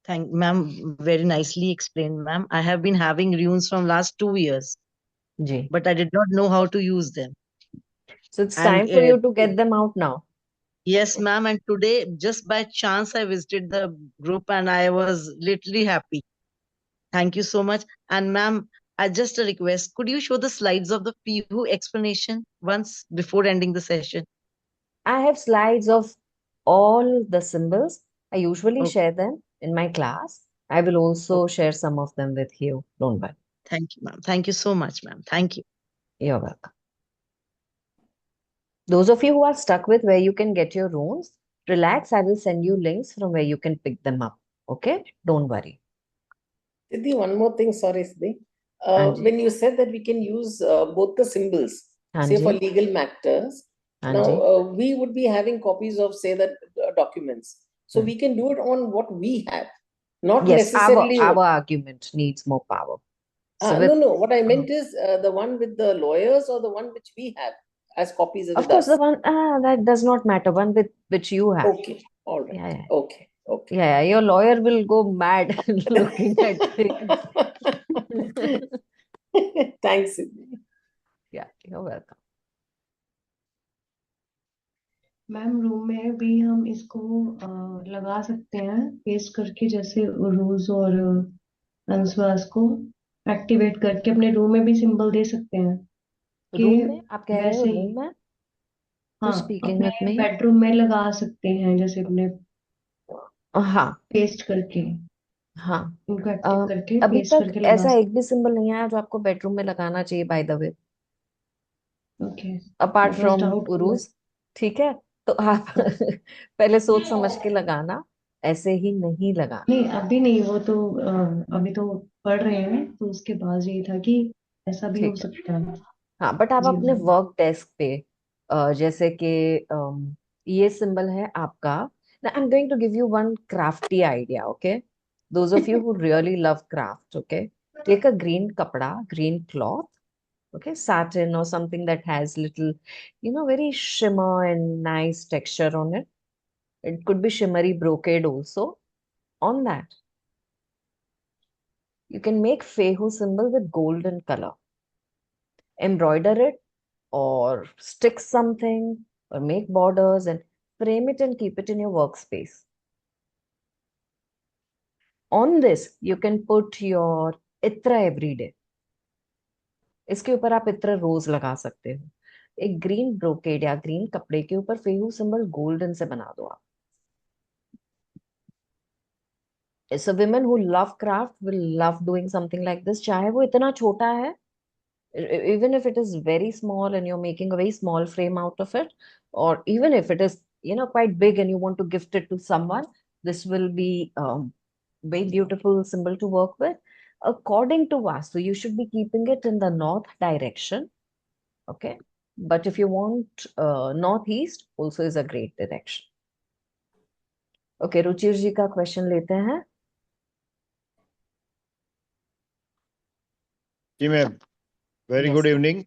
Thank ma'am, very nicely explained, ma'am. I have been having runes from last 2 years, Ji. but I did not know how to use them. So it's And, time for you to get them out now. Yes, ma'am. And today, just by chance, I visited the group and I was literally happy. Thank you so much. And ma'am, I just a request. Could you show the slides of the Pihu explanation once before ending the session? I have slides of all the symbols. I usually Okay. share them in my class. I will also share some of them with you. Don't worry. Thank you, ma'am. Thank you so much, ma'am. Thank you. You're welcome. Those of you who are stuck with where you can get your runes, relax. I will send you links from where you can pick them up. Okay? Don't worry. Siddhi, one more thing, sorry, Siddhi. Anji. When you said that we can use both the symbols, say for Anji. legal matters, now Anji. we would be having copies of, say, that documents. So we can do it on what we have, not Yes, necessarily. our argument needs more power. So No, no. What I meant is the one with the lawyers or the one which we have as copies of with course, us. the one that does not matter. One with which you have. Okay, all right. Yeah, yeah. Okay, okay. Yeah, your lawyer will go mad looking at things. Thanks, Siddhi. Yeah, you're welcome. Ma'am room में भी हम इसको लगा सकते हैं paste करके, जैसे रोज और अंसवास को एक्टिवेट करके अपने रूम में भी सिंबल दे सकते हैं कि रूम में आप कह रहे हो? वैसे ही रूम में हाँ स्पीकिंग अपने विथ मी? बेडरूम में लगा सकते हैं, जैसे अपने हाँ पेस्ट करके हाँ उनको एक्टिव करके अभी पेस्ट तक करके लगा ऐसा एक भी सिंबल नहीं आया जो आपको बेडरूम में लगाना चाहिए, बाय द वे, सकते। Okay, apart that was from doubt. Urooj. ठीक है, तो आप पहले सोच समझ के लगाना, ऐसे ही नहीं लगाना। नहीं अभी नहीं, वो तो अभी तो पढ़ रहे हैं, तो उसके बाद ये था कि ऐसा भी हो ठीक है। सकता है। हाँ, बट आप जी अपने मैम। वर्क डेस्क पे जैसे कि ये सिंबल है आपका। I am going to give you one crafty idea, okay? Those of you who really love craft, okay, take a green कपड़ा, green cloth, okay, satin or something that has little, very shimmer and nice texture on it. It could be shimmery brocade also. On that, you can make Fehu symbol with golden color. Embroider it or stick something or make borders and frame it and keep it in your workspace. On this, you can put your itra every day. इसके ऊपर आप इत्र रोज लगा सकते हो। एक green brocade या green कपड़े के ऊपर फेहू सिंबल गोल्डन से बना दो आप। So women who love craft will love doing something like this, चाहे वो इतना छोटा है, even if it is very small and you're making a very small frame out of it, or even if it is quite big and you want to gift it to someone, this will be very beautiful symbol to work with. According to Vastu, you should be keeping it in the north direction, okay? But if you want northeast, also is a great direction. Okay, Ruchir जी का question लेते हैं। जी ma'am, very Yes, good sir. Evening.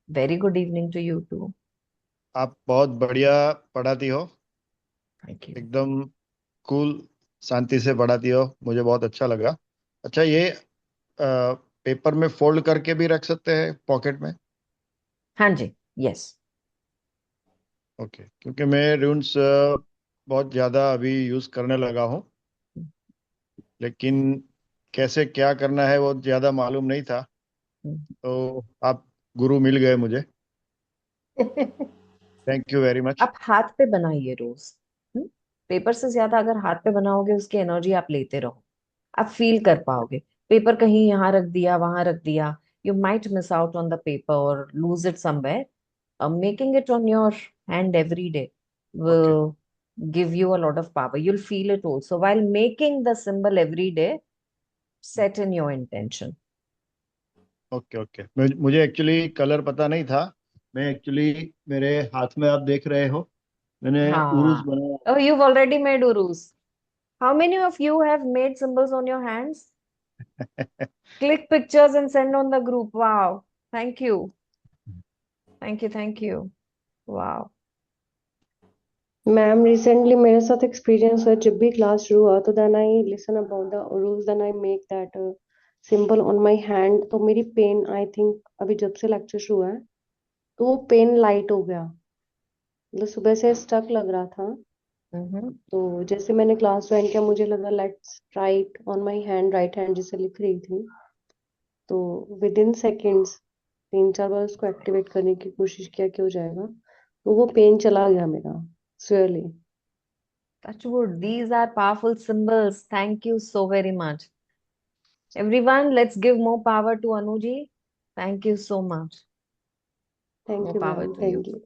Very good evening to you too. आप बहुत बढ़िया पढ़ाती हो, Thank you. एकदम कूल शांति से पढ़ाती हो, मुझे बहुत अच्छा लगा। अच्छा, ये पेपर में फोल्ड करके भी रख सकते हैं पॉकेट में? हाँ जी, yes. ओके, क्योंकि मैं रून्स बहुत ज़्यादा अभी यूज़ करने लगा हूँ, लेकिन कैसे क्या करना है वो ज़्यादा मालूम नहीं था, तो आप गुरु मिल गए मुझे। Thank you very much. आप हाथ पे बनाइए रोज। पेपर से ज्यादा अगर हाथ पे बनाओगे, उसकी एनर्जी आप लेते रहो, आप फील कर पाओगे। पेपर कहीं यहाँ रख दिया, वहां रख दिया, you might miss out on the paper और lose it somewhere. Making it on your hand every day okay will give you a lot of power. You'll feel it also while making the symbol every day. Set in your intention. Okay okay, मुझे actually colour पता नहीं था। मैं actually, मेरे हाथ में आप देख रहे हो, मैंने उरुस हाँ. बनाया। Oh, you've already made urus. How many of you have made symbols on your hands? Click pictures and send on the group. Wow. Thank you. Thank you. Thank you. Wow. Ma'am recently मेरे साथ experience है, जब भी class शुरू हुआ तो then I listen about the rules, then I make that symbol on my hand, तो मेरी पेन आई थिंक अभी जब से लेक्चर शुरू हुआ है तो वो पेन लाइट हो गया, मतलब सुबह से स्टक लग रहा था। Mm-hmm. तो जैसे मैंने क्लास ज्वाइन किया मुझे लगा let's write on my hand, right hand जिसे लिख रही थी, तो विद इन सेकेंड्स 3-4 बार उसको एक्टिवेट करने की कोशिश किया कि हो जाएगा, तो वो पेन चला गया मेरा स्वेयरली। Touch wood. These are powerful symbols. Thank you so very much. Everyone, let's give more power to Anuji. Thank you so much. Thank More you, power ma'am. to you. Thank you.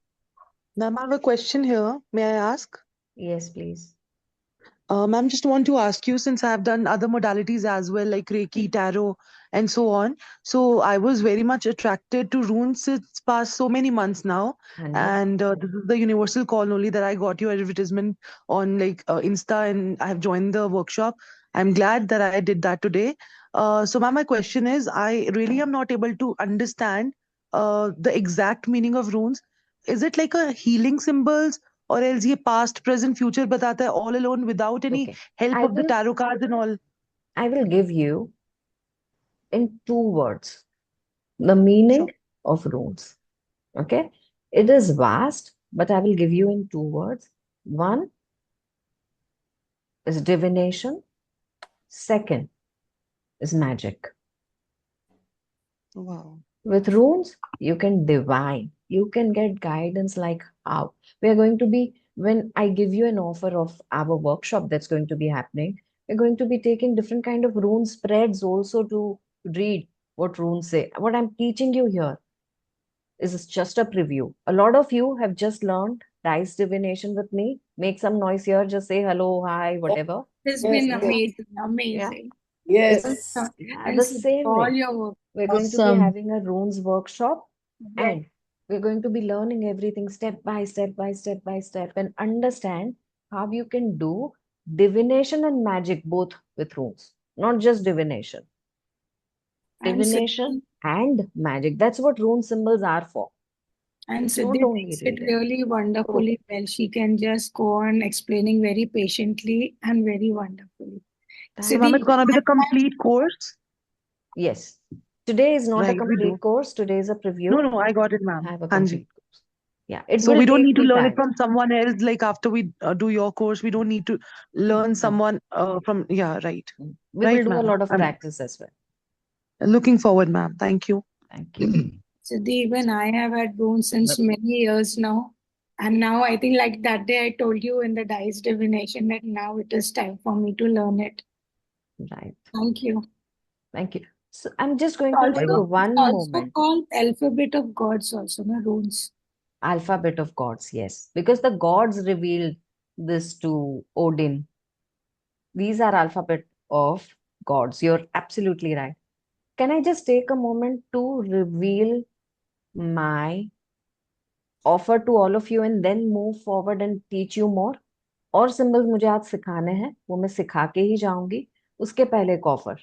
Ma'am, I have a question here. May I ask? Yes, please. Ma'am, just want to ask you, since I've done other modalities as well, like Reiki, Tarot, and so on. So I was very much attracted to runes since past so many months now. Hanji. And this is the universal call only that I got your advertisement on like Insta, and I have joined the workshop. I'm glad that I did that today. So ma'am, my question is, I really am not able to understand the exact meaning of runes. Is it like a healing symbols? और else ये past present future बताता है all alone without any Okay. help I of the will tarot cards and all. I will give you in 2 words the meaning Sure. of runes. Okay. It is vast, but I will give you in 2 words. One is divination. Second is magic. Wow. With runes, you can divine, you can get guidance like how. We are going to be, when I give you an offer of our workshop that's going to be happening, we're going to be taking different kind of rune spreads also to read what runes say. What I'm teaching you here is just a preview. A lot of you have just learned dice divination with me. Make some noise here, just say hello, hi, whatever. It's Yes, been yes, amazing, Yeah. amazing. yes. The Thanks for same all way, your work. we're going to be Awesome. having a runes workshop, Yeah. and we're going to be learning everything step by step by step by step, and understand how you can do divination and magic both with runes, not just divination. And Divination and magic. That's what rune symbols are for. And It's not Siddhi only takes it reading. really wonderfully well. She can just go on explaining very patiently and very wonderfully. So ma'am, Siddhi, it's gonna be the complete course. Yes. Today is not a Right, we do. complete course. Today is a preview. No, I got it, ma'am. I have a Hanji. complete course. Yeah, it So will we don't take need to me learn it time. from someone else. Like after we do your course, we don't need to learn No. someone from. Yeah, right. We Right, will do a ma'am. lot of I'm practice as well. looking forward, ma'am. Thank you. Thank you. Siddhi, even I have had runes since many years now. And now I think like that day I told you in the dice divination that now it is time for me to learn it. Right. Thank you. Thank you. So I'm just going to take Also, one also moment. called alphabet of gods also, no runes. Alphabet of gods, yes. Because the gods revealed this to Odin. These are alphabet of gods. You're absolutely right. Can I just take a moment to reveal my offer to all of you and then move forward and teach you more? और symbols मुझे आज सिखाने हैं, वो मैं सिखा के ही जाऊंगी. उसके पहले एक ऑफर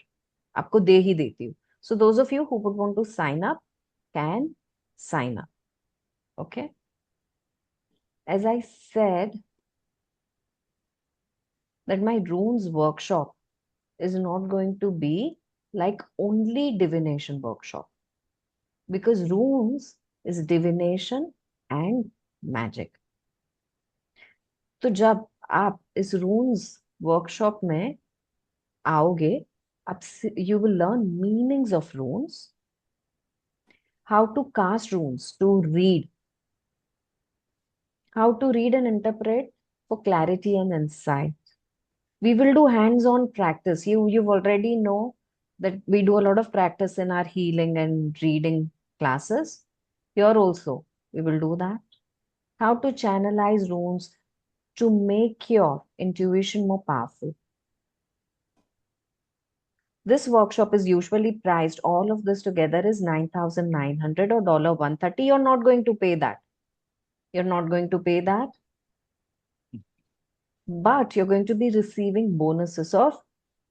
आपको दे ही देती हूँ. So those of you who would want to sign up can sign up. Okay. As I said, that my runes workshop is not going to be like only divination workshop, because runes is divination and magic. तो जब आप इस रून्स workshop में आओगे, आप you will learn meanings of runes, how to cast runes, how to read and interpret for clarity and insight. We will do hands-on practice. You've already know that we do a lot of practice in our healing and reading classes. Here also, we will do that. How to channelize runes to make your intuition more powerful. This workshop is usually priced, all of this together is 9,900 or $130. You're not going to pay that. You're not going to pay that. But you're going to be receiving bonuses of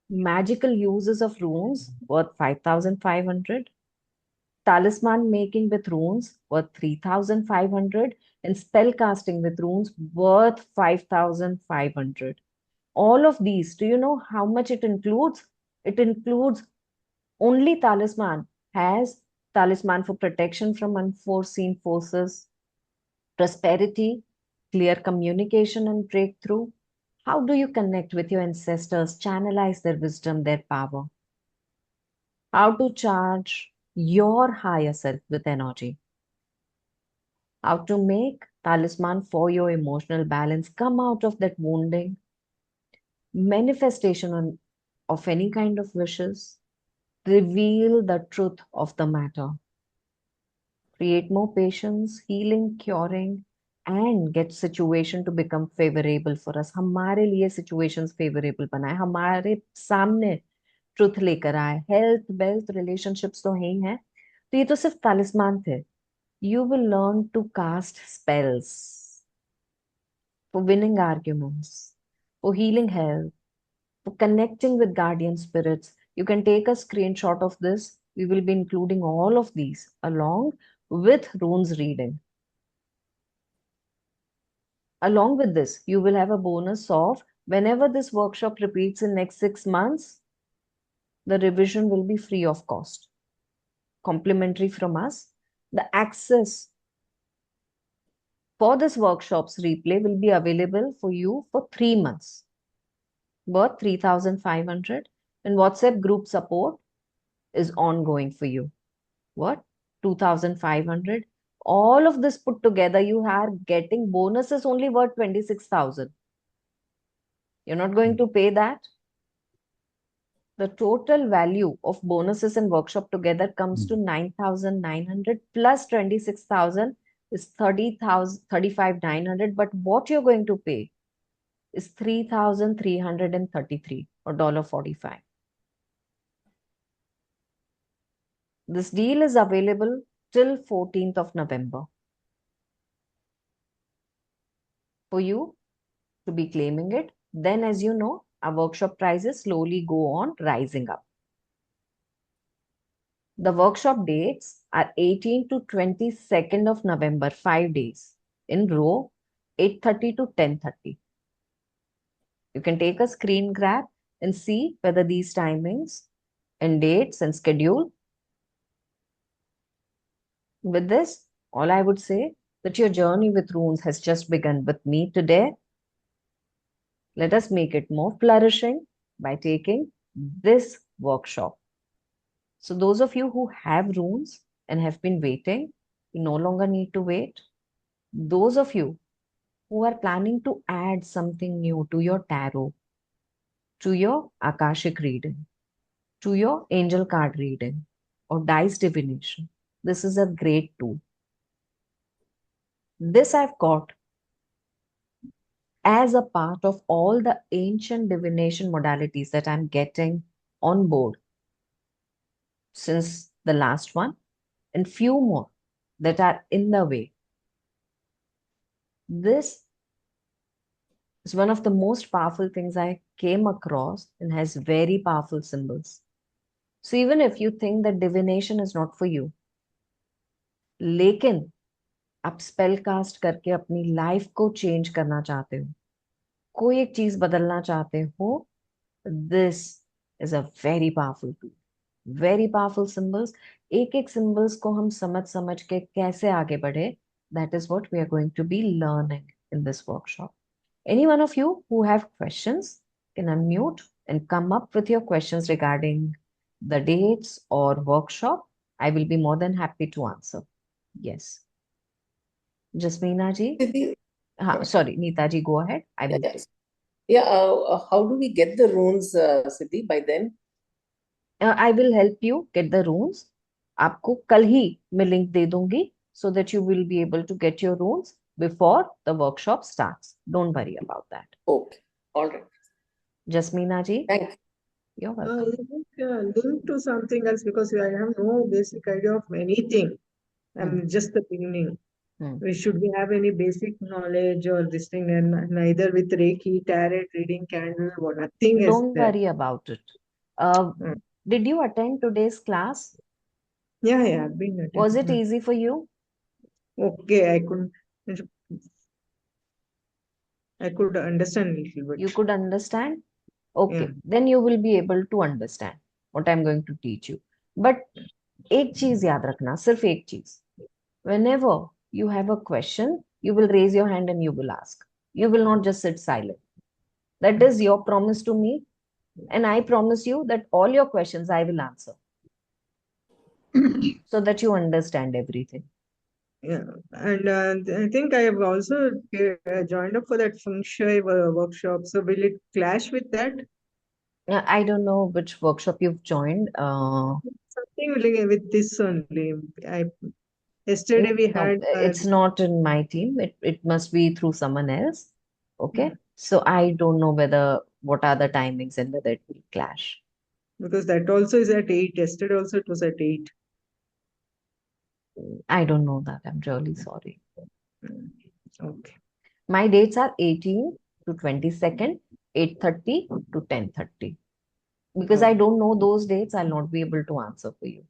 magical uses of runes worth 5,500, talisman making with runes worth 3,500, and spell casting with runes worth 5,500. All of these, do you know how much it includes? It includes only talisman has talisman for protection from unforeseen forces, prosperity, clear communication and breakthrough. How do you connect with your ancestors, channelize their wisdom, their power? How to charge your higher self with energy? How to make talisman for your emotional balance, come out of that wounding, manifestation of any kind of wishes, reveal the truth of the matter, create more patience, healing, curing, and get situation to become favorable for us. हमारे लिए situations favorable बनाए, हमारे सामने truth लेकर आए. Health, wealth, relationships तो है ही हैं, तो ये तो सिर्फ तालिस्मान थे. You will learn to cast spells for winning arguments, for healing health, for connecting with guardian spirits. You can take a screenshot of this. We will be including all of these along with runes reading. Along with this, you will have a bonus of whenever this workshop repeats in next 6 months, the revision will be free of cost, complimentary from us. The access for this workshop's replay will be available for you for 3 months, worth 3,500, and WhatsApp group support is ongoing for you. What? 2,500. All of this put together, you are getting bonuses only worth 26,000. You're not going to pay that. The total value of bonuses and workshop together comes to 9,900 plus 26,000 is 30,000, 35,900. But what you're going to pay is 3,333 or $45. This deal is available till 14th of November. For you to be claiming it, then as you know, our workshop prices slowly go on rising up. The workshop dates are 18 to 22nd of November, 5 days in row, 8:30 to 10:30. You can take a screen grab and see whether these timings and dates and schedule. With this, all I would say that your journey with runes has just begun with me today. Let us make it more flourishing by taking this workshop. So those of you who have runes and have been waiting, you no longer need to wait. Those of you who are planning to add something new to your tarot, to your Akashic reading, to your angel card reading, or dice divination, this is a great tool. This I've got as a part of all the ancient divination modalities that I'm getting on board since the last one, and few more that are in the way. This is one of the most powerful things I came across and has very powerful symbols. So even if you think that divination is not for you, लेकिन आप spell cast करके अपनी life को change करना चाहते हो, कोई एक चीज बदलना चाहते हो, this is a very powerful tool. Very powerful symbols. एक एक symbols को हम समझ के कैसे आगे बढ़े, that is what we are going to be learning in this workshop. Any one of you who have questions can unmute and come up with your questions regarding the dates or workshop. I will be more than happy to answer. Yes. Jasmeena ji? Siddhi, Sorry, Neeta ji, go ahead. I will take. how do we get the runes, Siddhi, by then? I will help you get the runes. आपको कल ही मैं link दे दूंगी so that you will be able to get your runes before the workshop starts. Don't worry about that. Okay, all right. Jasmeena ji, Thank you. you're welcome. Link to something else because I have no basic idea of anything. I'm just the beginning. Should we have any basic knowledge or this thing, and neither with Reiki, tarot, reading, candle, or nothing is Don't there. worry about it. Did you attend today's class? Yeah, I've been attending. Was it easy for you? Okay, I could understand a little bit. You could understand? Okay, Yeah. then you will be able to understand what I'm going to teach you. But एक चीज याद रखना, सिर्फ एक चीज. Whenever you have a question, you will raise your hand and you will ask. You will not just sit silent. That is your promise to me. And I promise you that all your questions I will answer so that you understand everything. Yeah, and I think I have also joined up for that feng shui workshop. So will it clash with that? I don't know which workshop you've joined. Something like with this only. Yesterday we No, had it's not in my team. It must be through someone else. Okay. So I don't know what are the timings and whether it will clash. because that also is at 8. Yesterday also it was at 8. I don't know that. I'm really sorry. Okay. My dates are 18 to 22nd, 8:30 to 10:30. Because I don't know those dates, I'll not be able to answer for you.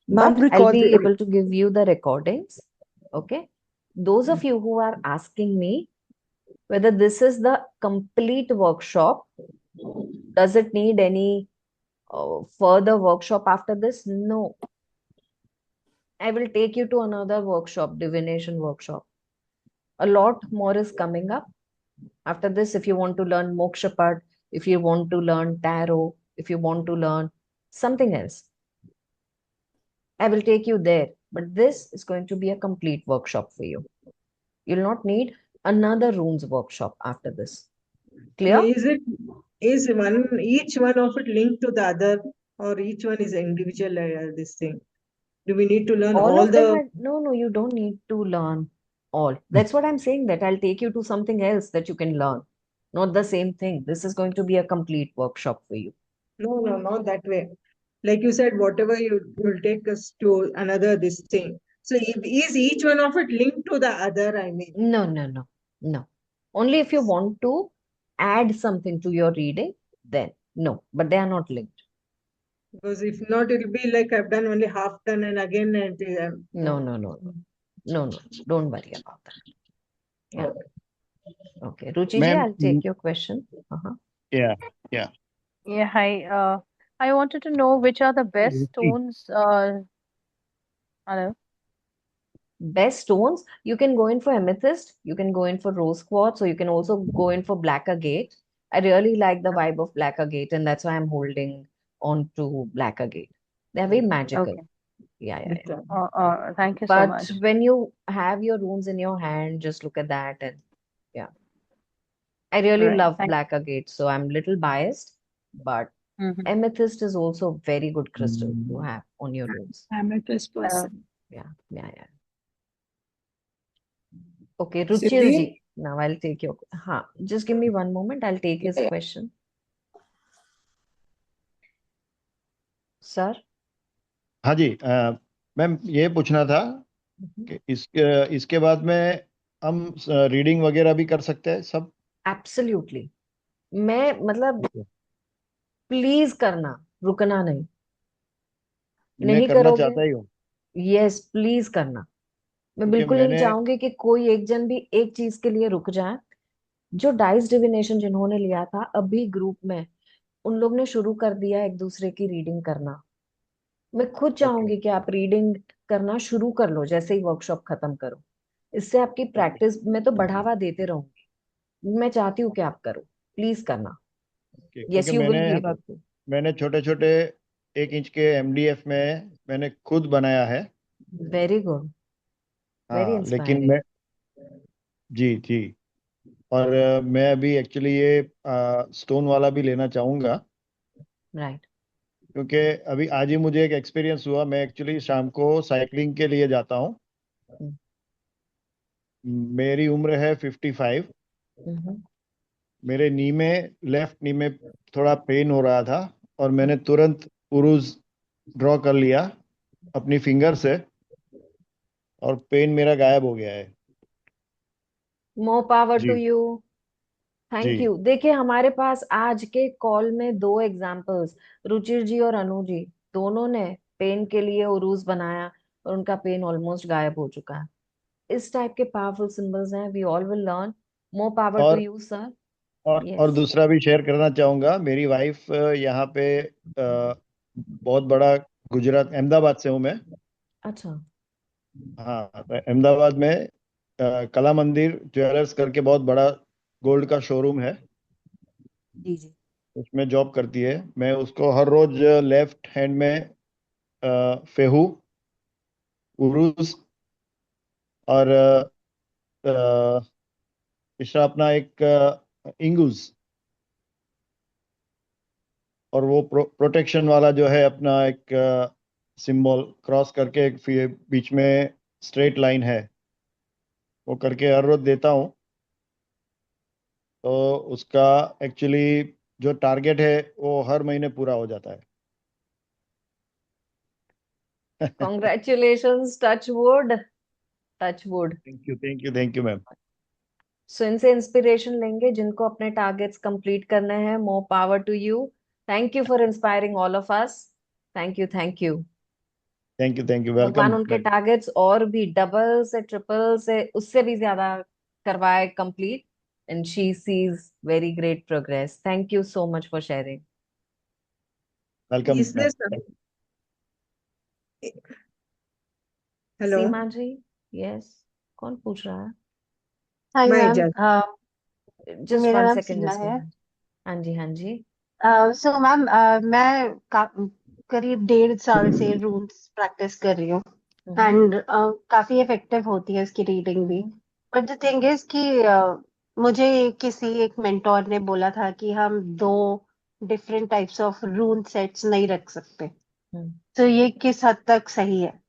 Ma'am, But I'll record be able to give you the recordings. Okay. Those of you who are asking me whether this is the complete workshop, does it need any further workshop after this? No. I will take you to another workshop, divination workshop. A lot more is coming up. After this, if you want to learn Mokshapat, if you want to learn tarot, if you want to learn something else, I will take you there. But this is going to be a complete workshop for you. You'll not need another runes workshop after this. Clear? Is each one of it linked to the other, or each one is individual this thing? Do we need to learn All all of them the are, no, you don't need to learn all. That's what I'm saying, that I'll take you to something else that you can learn. Not the same thing. This is going to be a complete workshop for you. No, not that way. Like you said, whatever you will take us to another this thing. So is each one of it linked to the other? I mean, No. Only if you want to add something to your reading, then no, but they are not linked. because if not, it'll be like I've done only half done and again and No. Don't worry about that. Yeah. Okay. Ruchi ji, Ma'am, I'll take your question. yeah. Yeah, hi. I wanted to know which are the best stones. Hello. Best stones, you can go in for amethyst, you can go in for rose quartz, or you can also go in for black agate. I really like the vibe of black agate, and that's why I'm holding on to black agate. They're very magical. Okay. Yeah. Thank you so But much. when you have your runes in your hand, just look at that, and yeah. I really Right. love Thank. black agate, so I'm a little biased, but Mhm. amethyst is also a very good crystal to have on your runes. I'm a first person. Yeah. Okay, Siddhi? Ruchir ji. Now I'll take your. Just give me one moment. I'll take his Yeah. question. Sir? हाँ जी, ma'am ये पूछना था कि इसके बाद में हम reading वगैरह भी कर सकते हैं सब? एब्सोल्युटली। मैं मतलब प्लीज करना, रुकना नहीं। मैं नहीं करना करोगे? चाहता ही हूँ, यस, प्लीज करना। मैं क्योंकि बिल्कुल नहीं मैंने चाहूंगी कि कोई एक जन भी एक चीज के लिए रुक जाए। जो डाइस डिविनेशन जिन्होंने लिया था अभी ग्रुप में, उन लोग ने शुरू कर दिया एक दूसरे की रीडिंग करना। मैं खुद चाहूंगी कि आप रीडिंग करना शुरू कर लो जैसे ही वर्कशॉप खत्म करो। इससे आपकी प्रैक्टिस में तो बढ़ावा देते रहूंगी। मैं चाहती हूँ कि आप करो, प्लीज करना। क्योंकि यस, यू मैंने विल बी है ना, एबल टू। मैंने छोटे छोटे 1 इंच के एमडीएफ में मैंने खुद बनाया है। वेरी गुड, वेरी हाँ, लेकिन इंस्पायरिंग। मैं जी और मैं अभी एक्चुअली ये स्टोन वाला भी लेना चाहूँगा, राइट। क्योंकि अभी आज ही मुझे एक एक्सपीरियंस हुआ। मैं एक्चुअली शाम को साइकिलिंग के लिए जाता हूँ। मेरी उम्र है 55। मेरे नी में, लेफ्ट नी में थोड़ा पेन हो रहा था, और मैंने तुरंत उरूज ड्रॉ कर लिया अपनी फिंगर से, और पेन मेरा गायब हो गया है। मोर पावर टू जी यू। थैंक जी यू। देखिए, हमारे पास आज के कॉल में 2 एग्जाम्पल्स, रुचिर जी और अनु जी, दोनों ने पेन के लिए उरूज बनाया और उनका पेन ऑलमोस्ट गायब हो चुका है। इस टाइप के पावरफुल सिंबल्स हैं। We all will learn. More power to और यू सर। और यस। दूसरा भी शेयर करना चाहूँगा। मेरी वाइफ यहाँ पे बहुत बड़ा, गुजरात अहमदाबाद से हूँ मैं। अच्छा। हाँ, तो अहमदाबाद में कला मंदिर ज्वेलर्स करके बहुत बड़ा गोल्ड का शोरूम है, जी। उसमें जॉब करती है। मैं उसको हर रोज लेफ्ट हैंड में फेहू उरुस, और तीसरा अपना एक इंगूस, और वो प्रोटेक्शन वाला जो है अपना एक सिंबल क्रॉस करके एक बीच में स्ट्रेट लाइन है, वो करके हर रोज देता हूँ। तो उसका एक्चुअली जो टारगेट है वो हर महीने पूरा हो जाता है। Congratulations, touch wood, touch wood. Thank you, thank you, thank you ma'am. So इनसे इंस्पिरेशन लेंगे जिनको अपने टारगेट्स कंप्लीट करने हैं। More power to you. Thank you for inspiring all of us. Thank you, thank you. Thank you, thank you, भगवान welcome उनके ma'am. Targets और भी डबल से, ट्रिपल से, उससे भी ज्यादा करवाए complete. And she sees very great progress. Thank you so much for sharing. Welcome Is there ma'am. some? Hello, Seema ji, yes. कौन पूछ रहा है? Hi my ma'am, just. Just मेरा वन नाम सेकेंड सीमा है। जस्ट। हाँ जी, हाँ जी। सो मैम, मैं करीब 1.5 साल से रूम्स प्रैक्टिस कर रही हूँ हम्म, एंड काफी इफेक्टिव होती है उसकी रीडिंग भी। हम्म, बट द थिंग इज कि मुझे किसी एक मेंटोर ने बोला था कि हम दो डिफरेंट टाइप्स ऑफ रून सेट्स नहीं रख सकते। हम्म। तो ये किस हद तक सही है?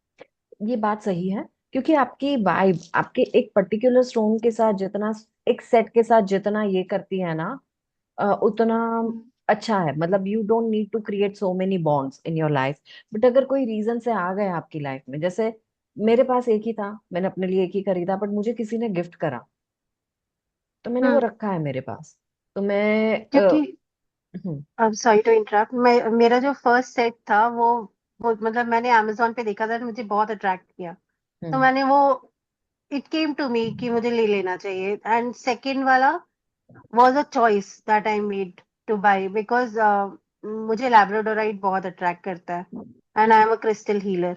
ये बात सही है, क्योंकि आपकी वाइब आपके एक पर्टिकुलर स्टोन के साथ जितना, एक सेट के साथ जितना ये करती है ना, उतना अच्छा है। मतलब you don't need to create so many bonds in your life. But अगर कोई रीजन से आ गए आपकी लाइफ में, जैसे मेरे पास एक ही था, मैंने अपने लिए एक ही खरीदा, बट मुझे किसी ने गिफ्ट करा, तो मैंने वो हम्म। रखा है मेरे पास। तो मैं क्योंकि हम्म, अब सॉरी टू इंटरप्ट, मेरा जो फर्स्ट सेट था वो मतलब मैंने अमेजोन पे देखा था और मुझे बहुत अट्रैक्ट किया। तो हम्म, मैंने वो इट केम टू मी कि मुझे ले लेना चाहिए। एंड सेकंड वाला was a choice that I made to buy because मुझे लैब्राडोराइट बहुत अट्रैक्ट करता है and I am a crystal healer.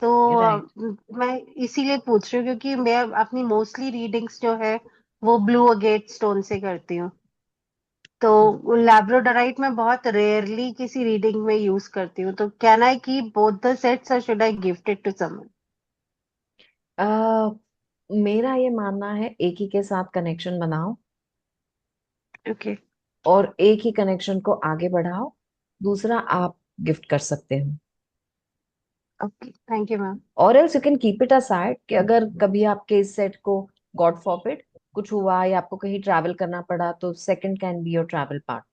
तो राइट। मैं इसीलिए पूछ रही हूँ क्योंकि मैं अपनी मोस्टली रीडिंग्स जो है वो ब्लू अगेट स्टोन से करती हूँ। तो लैब्राडोराइट मैं बहुत रेयरली किसी रीडिंग में यूज करती हूँ। तो can I keep both the sets or should I gift it to someone? मेरा ये मानना है, एक ही के साथ कनेक्शन बनाओ ओके। और एक ही कनेक्शन को आगे बढ़ाओ। दूसरा आप गिफ्ट कर सकते हो, ओके, थैंक यू मैम। और else you can keep it aside कि अगर कभी आपके इस सेट को, गॉड फॉरबिड, कुछ हुआ या आपको कहीं ट्रैवल करना पड़ा, तो second can be your travel part,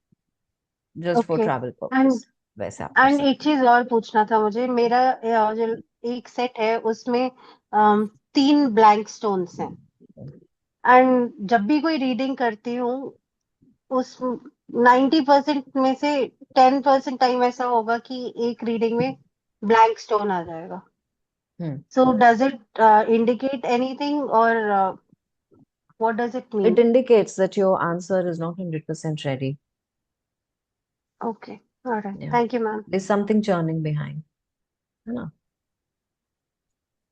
just for okay. Travel and purpose. वैसे आप कर एंड एक सकते चीज और पूछना था मुझे। मेरा जो एक सेट है उसमें 3 ब्लैंक स्टोन्स हैं हो। एंड जब भी कोई रीडिंग करती हूँ उस 90% में से 10% टाइम ऐसा होगा कि एक रीडिंग में ब्लैंक स्टोन आ जाएगा। Hmm. So does it indicate anything or what does it mean? It indicates that your answer is not 100% ready. Okay, alright, Yeah, thank you ma'am. there's something churning behind, है ना?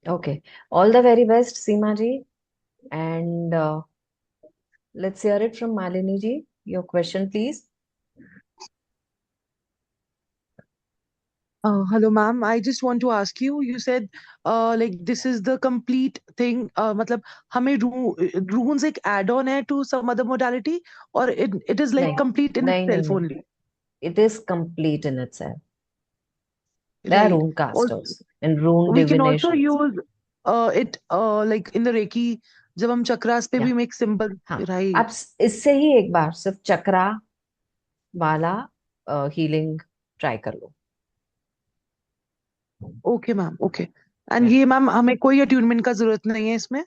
Okay, all the very best, Seema ji, and let's hear it from Malini ji. Your question, please. Hello, ma'am. I just want to ask you. You said, like this is the complete thing. मतलब हमें runes एक add-on है to some other modality, or it is like नहीं, complete in नहीं, नहीं, itself नहीं. only, It is complete in itself. There are right? rune Also, casters and rune we can also divinations. use it like in the Reiki जब हम chakras पे Yeah, भी make symbol, हाँ. आप right? इससे ही एक बार सिर्फ चक्रा वाला हीलिंग ट्राई कर लो। Okay, ma'am. Okay. And Yeah. ये मैम हमें कोई attunement का जरूरत नहीं है इसमें?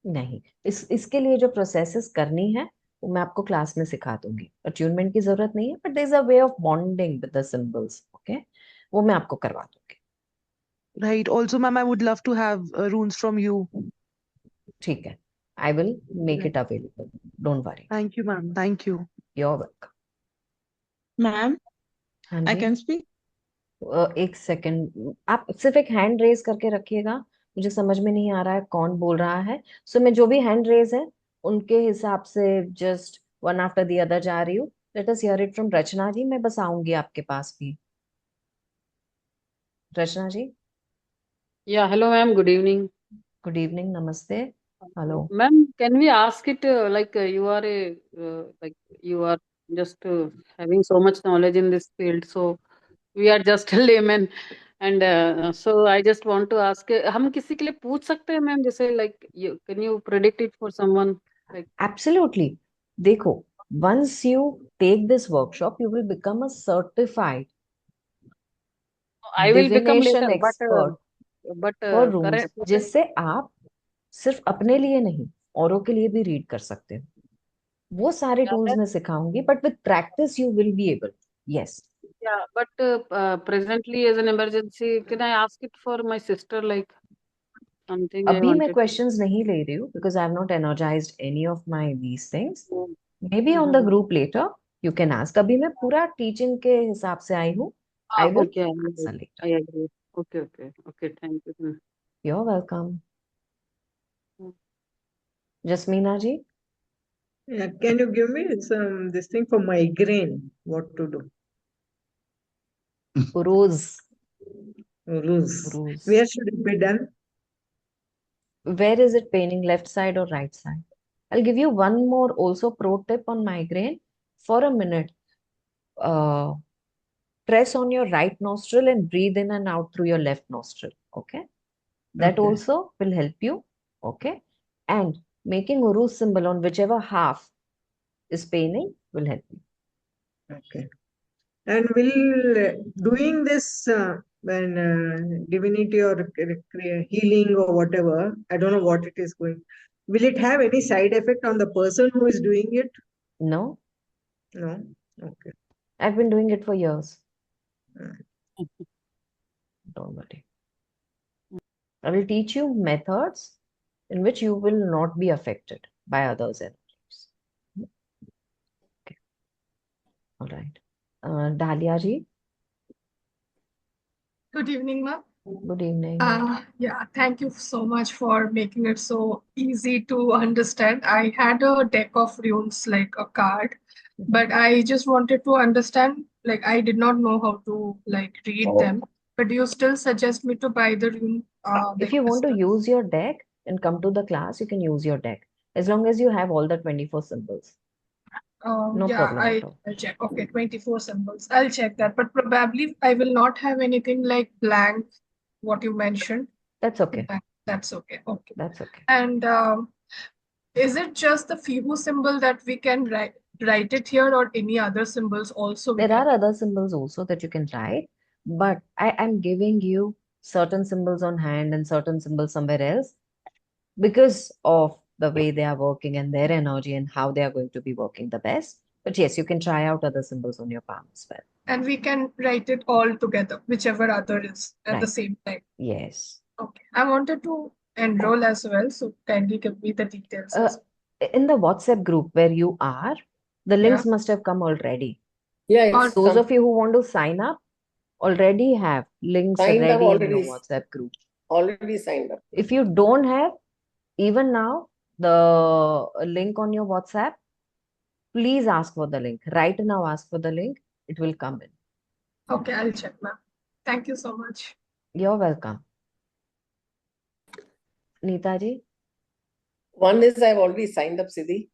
नहीं, इसके लिए जो प्रोसेसेस करनी है वो मैं आपको क्लास में सिखा दूंगी। अट्यूनमेंट की जरूरत नहीं है, but there is a way of bonding with the symbols. Okay, वो मैं आपको करवा दूंगी। Right. Also, ma'am, I would love to have runes from you. ठीक है, I will make Right. It available, don't worry. Thank you, ma'am. Thank you. Your welcome. Ma'am, हाँ I ji. can speak? एक second, आप सिर्फ एक hand raise करके रखिएगा। मुझे समझ में नहीं आ रहा है कौन बोल रहा है। सो मैं जो भी हैंड रेज है उनके हिसाब से just one after the other जा रही हूँ। Let us hear it from Rachna ji. मैं बस आऊंगी आपके पास भी। रचना जी। Yeah, hello, ma'am. Good evening. Good evening. Namaste. Hello. Ma'am, can we ask it like you are just having so much knowledge in this field, so we are just a layman, and so I just want to ask, हम किसी के लिए पूछ सकते हैं ma'am जैसे like you can you predict it for someone like Absolutely. देखो, once you take this workshop, you will become a certified I will become divination later, expert but for rooms, current जिससे आप सिर्फ अपने लिए नहीं, औरों के लिए भी रीड कर सकते हो. वो सारे टूल्स मैं सिखाऊंगी, but with practice you will be able. Yes. yeah, but presently as an emergency, can I ask it for my sister like something I अभी मैं wanted? questions नहीं ले रही हूँ because I have not energized any of my these things. Mm. Maybe on the group later you can ask. अभी मैं पूरा teaching के हिसाब से आई हूँ. I will Okay, answer later. I agree. Okay, thank you. You're welcome. Mm. Jasmeena ji, Yeah, can you give me this thing for migraine? What to do? Uruz. Ruse. Uruz. Where should it be done? Where is it paining, left side or right side? I'll give you one more also pro tip on migraine. For a minute, uh, press on your right nostril and breathe in and out through your left nostril. Okay. That Okay. also will help you. Okay. And making Uruz symbol on whichever half is paining will help you. Okay. And will doing this when divinity or healing or whatever, I don't know what it is going, will it have any side effect on the person who is doing it? No, No. Okay. I've been doing it for years. Don't worry. I will teach you methods in which you will not be affected by others' energies. Okay. All right. Dahlia ji, Good evening, ma'am. good evening. Yeah, thank you so much for making it so easy to understand. I had a deck of runes like a card, but I just wanted to understand, like I did not know how to like read them. But do you still suggest me to buy the rune If like you want to crystals? use your deck and come to the class, you can use your deck as long as you have all the 24 symbols. No Yeah, problem at all. I'll check. Okay, 24 symbols. I'll check that. But probably I will not have anything like blank, what you mentioned. That's okay. That's okay. Okay. That's okay. And is it just the Fibu symbol that we can write it here, or any other symbols also we There can? are other symbols also that you can write, but I am giving you certain symbols on hand and certain symbols somewhere else because of the way they are working and their energy and how they are going to be working the best. But yes, you can try out other symbols on your palm as well. And we can write it all together, whichever other is at the Right. same time. Yes. Okay. I wanted to enroll as well, so kindly give me the details as In the WhatsApp group where you are, the links must have come already. Yeah, Or it's Those come. of you who want to sign up already have links Signed up ready in your already. WhatsApp group. Already signed up. If you don't have, even now, the link on your WhatsApp, please ask for the link. Right now, ask for the link. It will come in. Okay, I'll check, ma'am. Thank you so much. You're welcome. Neeta ji, One is I've already signed up, Siddhi.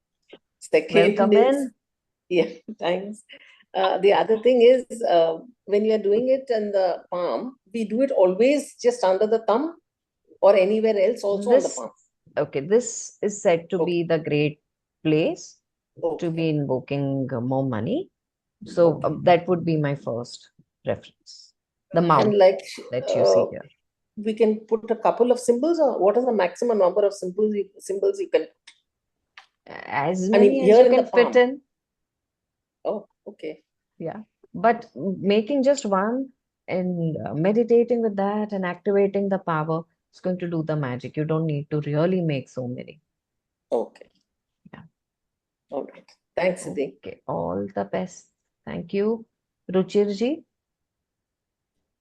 Second welcome is, in. yeah, thanks. The other thing is, when you are doing it in the palm, we do it always just under the thumb or anywhere else also on the This, palm. okay, this is said to be the great place to be invoking more money. So that would be my first reference. The mouth And like that you see here. we can put a couple of symbols, or what is the maximum number of symbols you can? As I mean, many as here you in the can fit palm. in. Oh, okay. Yeah. But making just one and meditating with that and activating the power is going to do the magic. You don't need to really make so many. Okay. Yeah. All right. Thanks, Siddhi. Okay. All the best. Thank you. Ruchir ji.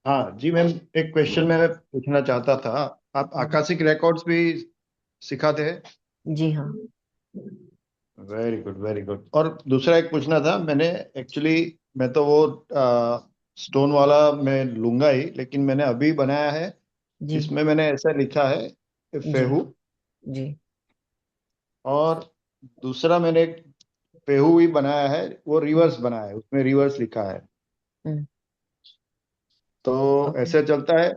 हाँ जी ma'am, एक question मैं पूछना चाहता था। आप Akashic records भी सिखाते हैं? जी हाँ। Very good, very good. और दूसरा एक पूछना था, मैंने एक्चुअली, मैं तो वो स्टोन वाला मैं लूंगा ही, लेकिन मैंने अभी बनाया है जी इसमें मैंने ऐसा लिखा है जी फेहू, जी और दूसरा मैंने एक फेहू ही बनाया है, वो रिवर्स बनाया है, उसमें रिवर्स लिखा है। हम्म, तो ओके। ऐसे चलता है।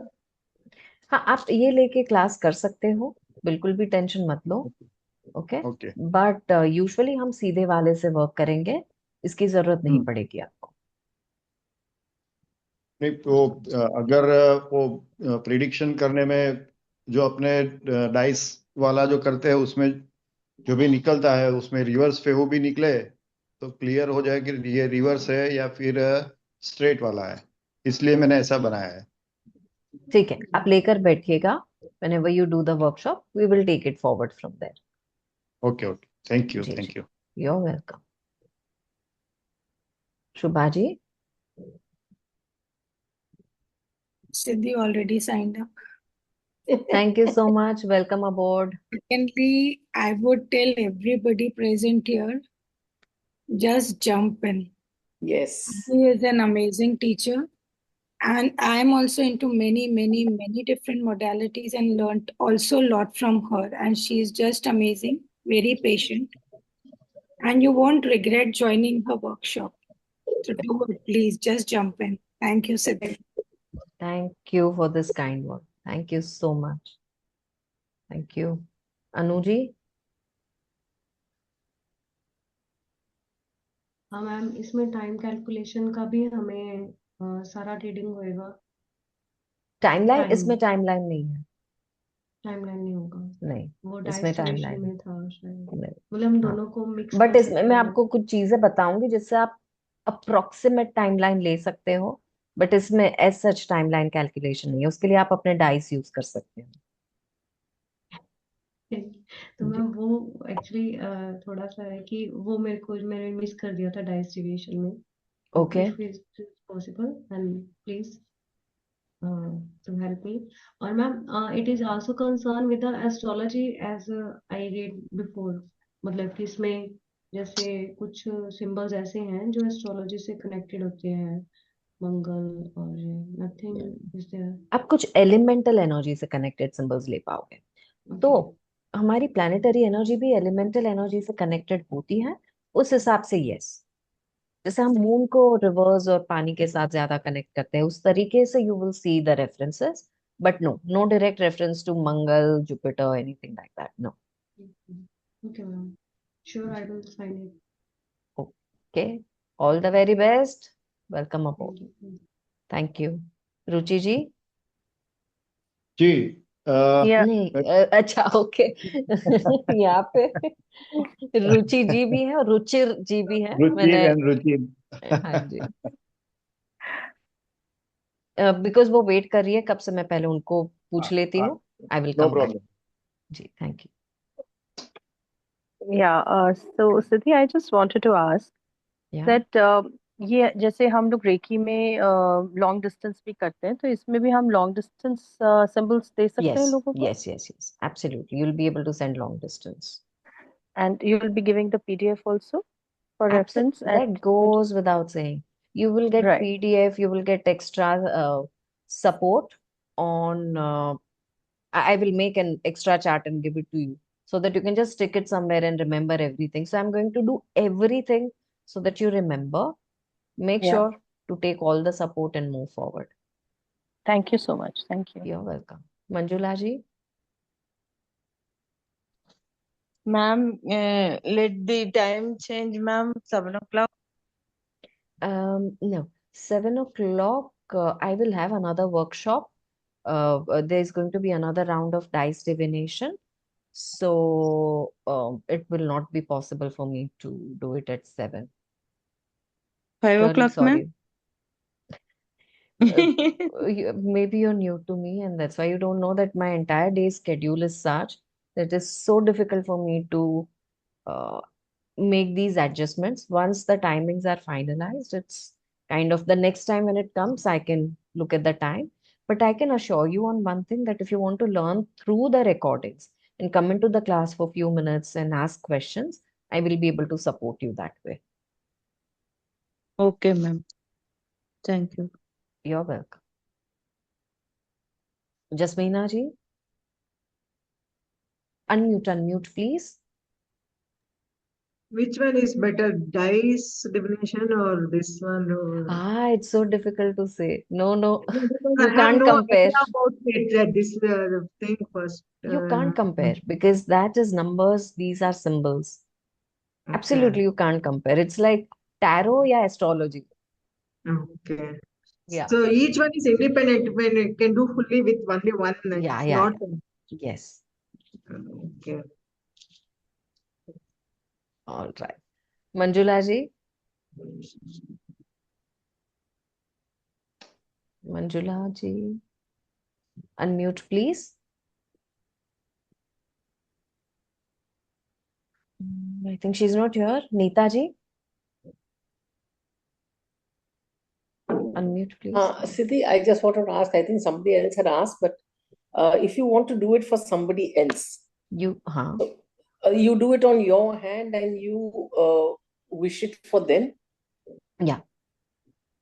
हाँ, आप ये लेके क्लास कर सकते हो, बिल्कुल भी टेंशन मत लो। ओके। ओके। बट यूजुअली हम सीधे वाले से वर्क करेंगे, इसकी जरूरत नहीं पड़ेगी आपको। नहीं वो अगर वो प्रिडिक्शन करने में जो अपने डाइस वाला जो करते हैं उसमें जो भी निकलता है उसमें रिवर्स फेहू भी निकले तो क्लियर हो जाए कि ये रिवर्स है या फिर स्ट्रेट वाला है, इसलिए मैंने ऐसा बनाया है। ठीक है, आप लेकर बैठिएगा। whenever you do the workshop we will take it forward from there. Okay okay, thank you जी थैंक यू। जी, you're welcome. Shubha ji. Siddhi already signed up. Thank you so much, welcome aboard. Secondly, I would tell everybody present here, just jump in. Yes. He is an amazing teacher. And I'm also into many different modalities and learned also a lot from her. And she's just amazing, very patient. And you won't regret joining her workshop. So do it, please, just jump in. Thank you, Siddhi. Thank you for this kind word, thank you so much. Thank you. Anu ji. हाँ ma'am, इसमें time calculation का भी हमें सारा reading होएगा। Timeline, time इसमें timeline नहीं है। टाइमलाइन नहीं होगा, नहीं, वो इसमें डायस्टिनेशन टाइमलाइन में था शायद। नहीं। मतलब हम हाँ, दोनों को मिक्स बट कर इसमें सकते मैं हैं। आपको कुछ चीजें बताऊंगी जिससे आप अप्रोक्सीमेट टाइमलाइन ले सकते हो, बट इसमें एज सच टाइमलाइन कैलकुलेशन नहीं है, उसके लिए आप अपने डाइस यूज कर सकते हो। तो मैम वो एक्चुअली थोड़ा सा है कि वो मैंने मिस कर दिया था डाइस डिविएशन में। तो okay. If it is possible then please to help me. और ma'am it is also concerned with the astrology as I read before, मतलब कि इसमें जैसे कुछ सिंबल्स ऐसे हैं जो एस्ट्रोलॉजी से कनेक्टेड होते हैं, मंगल और नथिंग इज देयर। आप कुछ एलिमेंटल एनर्जी से कनेक्टेड सिंबल्स ले पाओगे। तो हमारी प्लानिटरी एनर्जी भी एलिमेंटल एनर्जी से कनेक्टेड होती है, उस हिसाब से यस। जैसे हम मून को रिवर्स और पानी के साथ ज्यादा कनेक्ट करते हैं, उस तरीके से you will see the references, but no, no direct reference to Mangal, Jupiter, anything like that, no. Okay ma'am, sure I will sign it. Okay, all the very best, welcome aboard. Thank you. Thank you. Ruchi ji. जी या नहीं, अच्छा okay. यहाँ पे रुचि जी भी है और रुचिर जी भी है, मैंने। रुचिर एंड रुचिर। हाँ जी, बिकॉज वो वेट कर रही है कब से, मैं पहले उनको पूछ लेती हूँ। I will no come back. Problem. जी, thank you. Yeah so Siddhi, I just wanted to ask या दैट ये जैसे हम लोग रेकी में लॉन्ग डिस्टेंस भी करते हैं, तो इसमें भी हम लॉन्ग डिस्टेंस सिंबल्स दे सकते हैं यस लोगों को? Yes yes yes, absolutely, you will be able to send long distance. And you will be giving the PDF also for reference Absolutely, that and goes without saying. You will get right. PDF, you will get extra support on. I will make an extra chart and give it to you so that you can just stick it somewhere and remember everything. So I'm going to do everything so that you remember. Make या, sure to take all the support and move forward. Thank you so much, thank you. You're welcome. Manjula ji. Ma'am, let the time change, ma'am, 7 o'clock. No, 7 o'clock. I will have another workshop. There's going to be another round of dice divination. So it will not be possible for me to do it at 7. 5 Really o'clock, ma'am. sorry. Maybe you're new to me, and that's why you don't know that my entire day schedule is such that it's so difficult for me to uh, make these adjustments. Once the timings are finalized, it's kind of the next time when it comes, I can look at the time. But I can assure you on one thing, that if you want to learn through the recordings and come into the class for a few minutes and ask questions, I will be able to support you that way. Okay, ma'am. Thank you. You're welcome. Jasmeena ji, unmute, please. Which one is better, dice divination or this one? Or... It's so difficult to say. No, Because you I have can't no compare. idea about it, this thing first. You can't compare because that is numbers, these are symbols. Absolutely, you can't compare. It's like tarot or astrology. Okay. Yeah. So each one is independent when it can do fully with only one. Yeah, It's yeah, not. Yes. Okay. All right. Manjula ji. Manjula ji. Unmute, please. I think she's not here. Neeta ji. Unmute, please. Siddhi, I just wanted to ask, I think somebody else had asked, but if you want to do it for somebody else, you do it on your hand and you wish it for them? Yeah.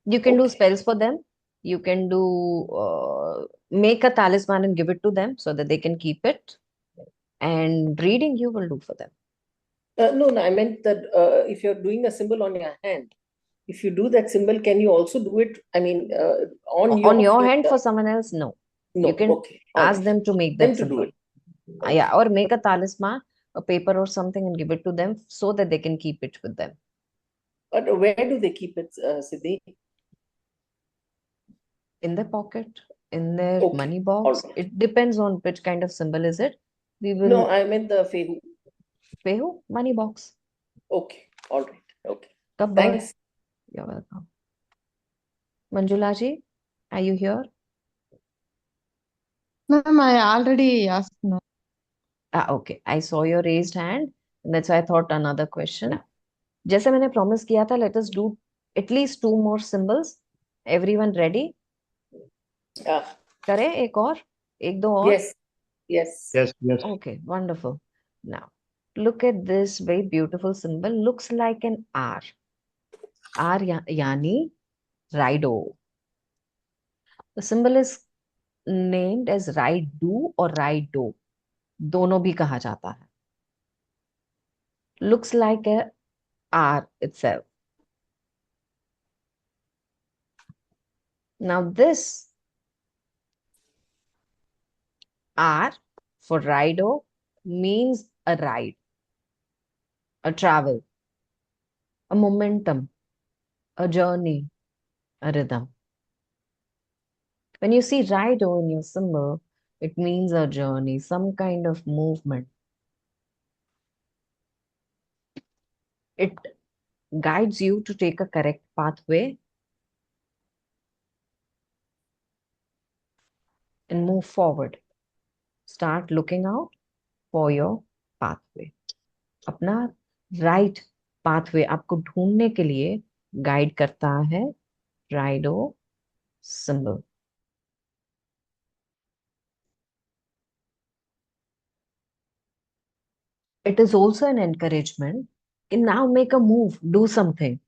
You can do spells for them. You can do make a talisman and give it to them so that they can keep it. And reading you will do for them. No, I meant that if you're doing a symbol on your hand, if you do that symbol, can you also do it? I mean, on your hand finger? for someone else? No. No, You can okay. All ask right. them to make Them that to do symbol. it. Yeah, or make a talisman, a paper or something, and give it to them so that they can keep it with them. But where do they keep it, Siddhi? In their pocket, in their Okay, money box. all right. It depends on which kind of symbol is it. We will. No, I meant the Fehu. Fehu, money box. Okay, all right. Okay. Cupboard. Thanks. You're welcome. Manjula ji, are you here? Ma'am, I already asked no. Okay. I saw your raised hand, and that's why I thought another question. जैसे मैंने promise किया था, let us do at least 2 more symbols. Everyone ready? करें एक और? एक दो और? Yes. Yes. Yes, yes. Okay, wonderful. Now, look at this very beautiful symbol. Looks like an R. R yani Rido. The symbol is named as Rido or Rido. दोनों भी कहा जाता है. Looks like a R itself. Now this R for Rido means a ride, a travel, a momentum, a journey, a rhythm. When you see Rido in your symbol, it means a journey, some kind of movement. It guides you to take a correct pathway and move forward. Start looking out for your pathway. अपना right pathway आपको ढूंढने के लिए guide करता है Rido symbol. It is also an encouragement. Now make a move, do something,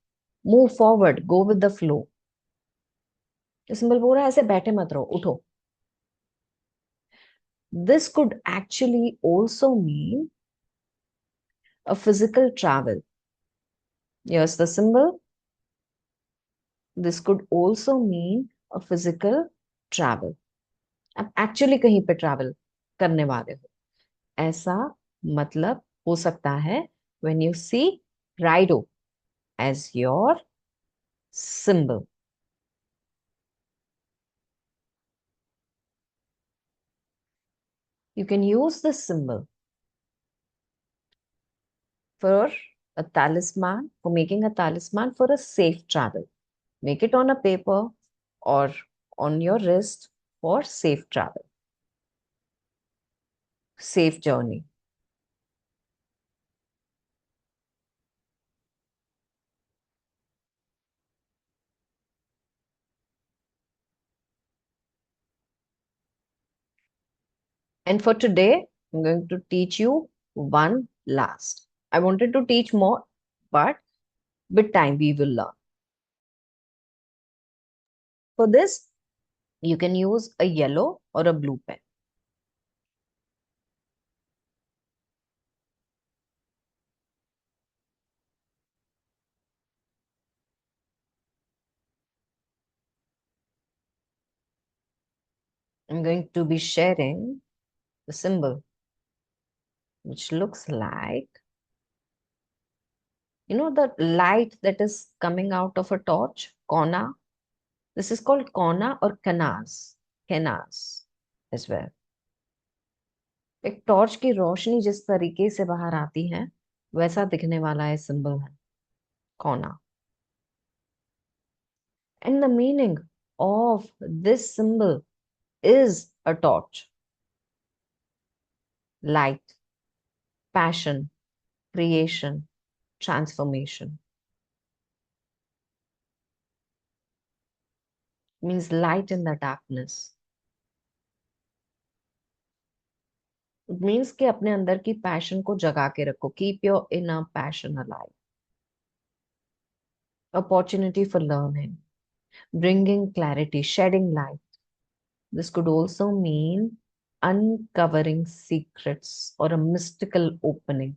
move forward, go with the flow. Symbol बोल रहा है ऐसे बैठे मत रहो, उठो. This could actually also mean a physical travel. Here's the symbol. This could also mean a physical travel. आप actually कहीं पे travel करने वाले हो. ऐसा मतलब हो सकता है when you see Rido as your symbol. You can use this symbol for a talisman, for making a talisman for a safe travel. Make it on a paper or on your wrist for safe travel, safe journey. And for today, I'm going to teach you one last. I wanted to teach more, but with time we will learn. For this, you can use a yellow or a blue pen? I'm going to be sharing the symbol, which looks like, you know, the light that is coming out of a torch, kona. This is called kona or kanas as well. एक torch की रोशनी जिस तरीके से बाहर आती है वैसा दिखने वाला है सिंबल है कौना. And the meaning of this symbol is a torch. Light, passion, creation, transformation. Means light in the darkness. It means कि अपने अंदर की पैशन को जगा के रखो. Keep your inner passion alive. Opportunity for learning, bringing clarity, shedding light. This could also mean uncovering secrets or a mystical opening.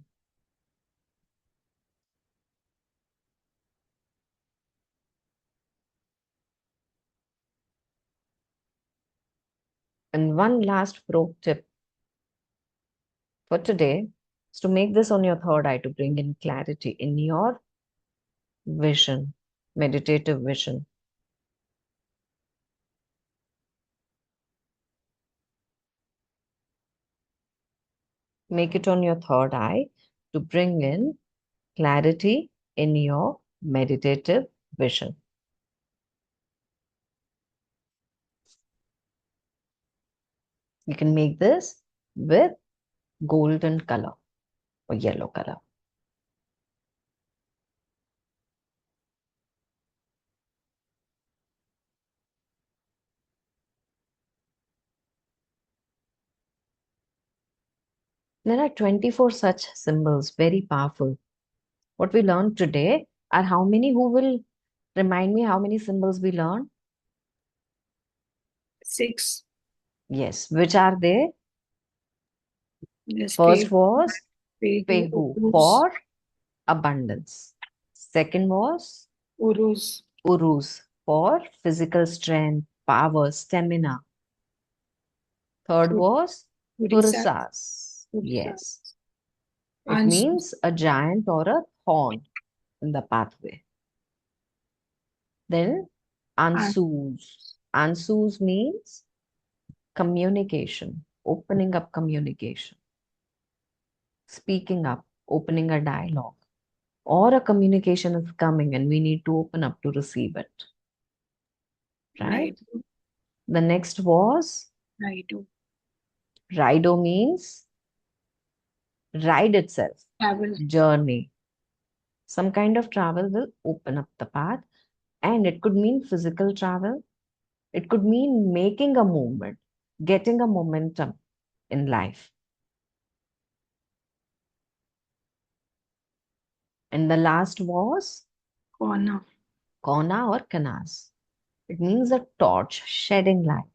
And one last pro tip for today is to make this on your third eye to bring in clarity in your vision, meditative vision. Make it on your third eye to bring in clarity in your meditative vision. You can make this with golden color or yellow color. There are 24 such symbols, very powerful. What we learned today are how many? Who will remind me how many symbols we learned? 6. Yes. Which are they? Yes, First Pegu, was Pegu, Pegu Uruz, for abundance. Second was Uruz, Uruz for physical strength, power, stamina. Third was Urisas, Purisas. Yes. Urisas, It Ansu, means a giant or a thorn in the pathway. Then Ansus. Ansus means communication, opening up communication, speaking up, opening a dialogue, or a communication is coming and we need to open up to receive it. Right? The next was Raido. Rido means ride itself, Travel. journey. Some kind of travel will open up the path, and it could mean physical travel. It could mean making a movement, getting a momentum in life. And the last was Kona. Kona or Kanas. It means a torch shedding light,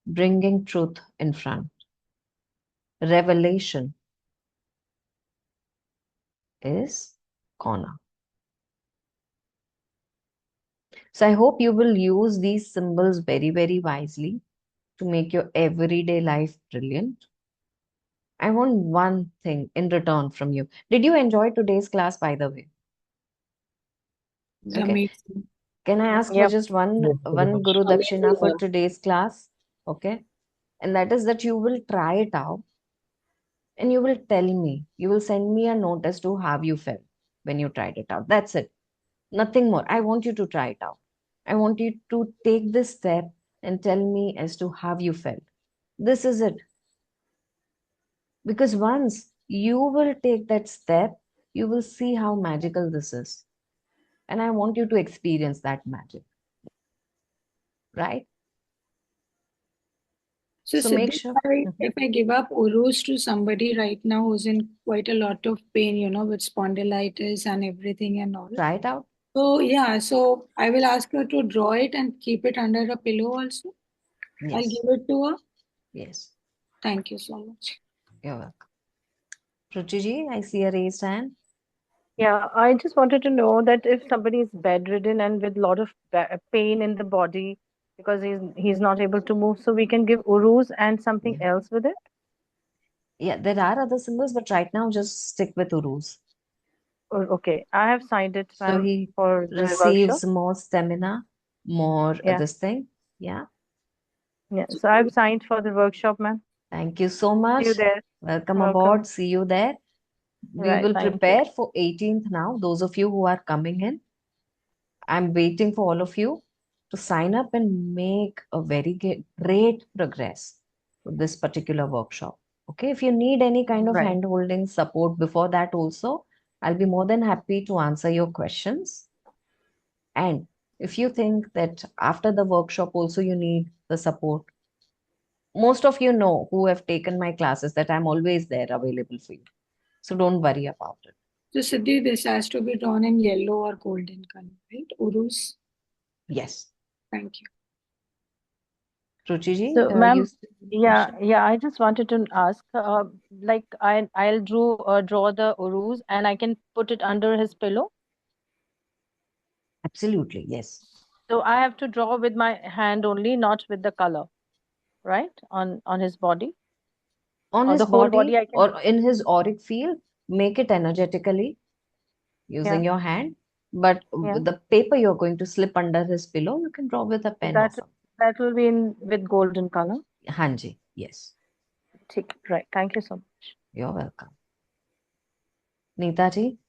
bringing truth in front. Revelation is Kona. So I hope you will use these symbols very, very wisely to make your everyday life brilliant. I want one thing in return from you. Did you enjoy today's class, by the way? It's Okay. amazing. Can I ask for Yep. just one Guru Dakshina for today's class? Okay. And that is that you will try it out and you will tell me, you will send me a note as to how you felt when you tried it out. That's it. Nothing more. I want you to try it out. I want you to take this step and tell me as to how you felt. This is it. Because once you will take that step, you will see how magical this is. And I want you to experience that magic. Right? So, So make Siddhi, sure. if I give up Uruz to somebody right now who's in quite a lot of pain, you know, with spondylitis and everything and all. Try it out. So, yeah, so I will ask her to draw it and keep it under a pillow also. I'll Yes. give it to her. Yes. Thank you so much. You're welcome. Ruchi ji, I see a raised hand. Yeah, I just wanted to know that if somebody is bedridden and with a lot of pain in the body because he's not able to move, so we can give urus and something else with it? Yeah, there are other symbols, but right now just stick with urus. Okay, I have signed it, So ma'am, he for the workshop. receives more stamina, more Yeah. this thing. Yeah. Yeah, so I've signed for the workshop, ma'am. Thank you so See much. you there. Welcome Welcome. aboard. See you there. We Right, will thank you. prepare for 18th now. Those of you who are coming in, I'm waiting for all of you to sign up and make a very great progress with this particular workshop. Okay, if you need any kind of Right. hand-holding support before that also, I'll be more than happy to answer your questions. And if you think that after the workshop also you need the support, most of you know who have taken my classes that I'm always there available for you. So don't worry about it. So Siddhi, this has to be drawn in yellow or golden color, right? Urus. Yes. Thank you. Ruchi ji, So, ma'am, you yeah, I just wanted to ask, like I'll draw the urus and I can put it under his pillow. Absolutely, yes. So I have to draw with my hand only, not with the color, right? On his body. On Or his the whole body body I can. or in his auric field, make it energetically using Yeah. your hand. But Yeah. the paper you're going to slip under his pillow, you can draw with a pen or That something. that will be in with golden color. Hanji, yes. Right. Thank you so much. You're welcome. Neeta ji?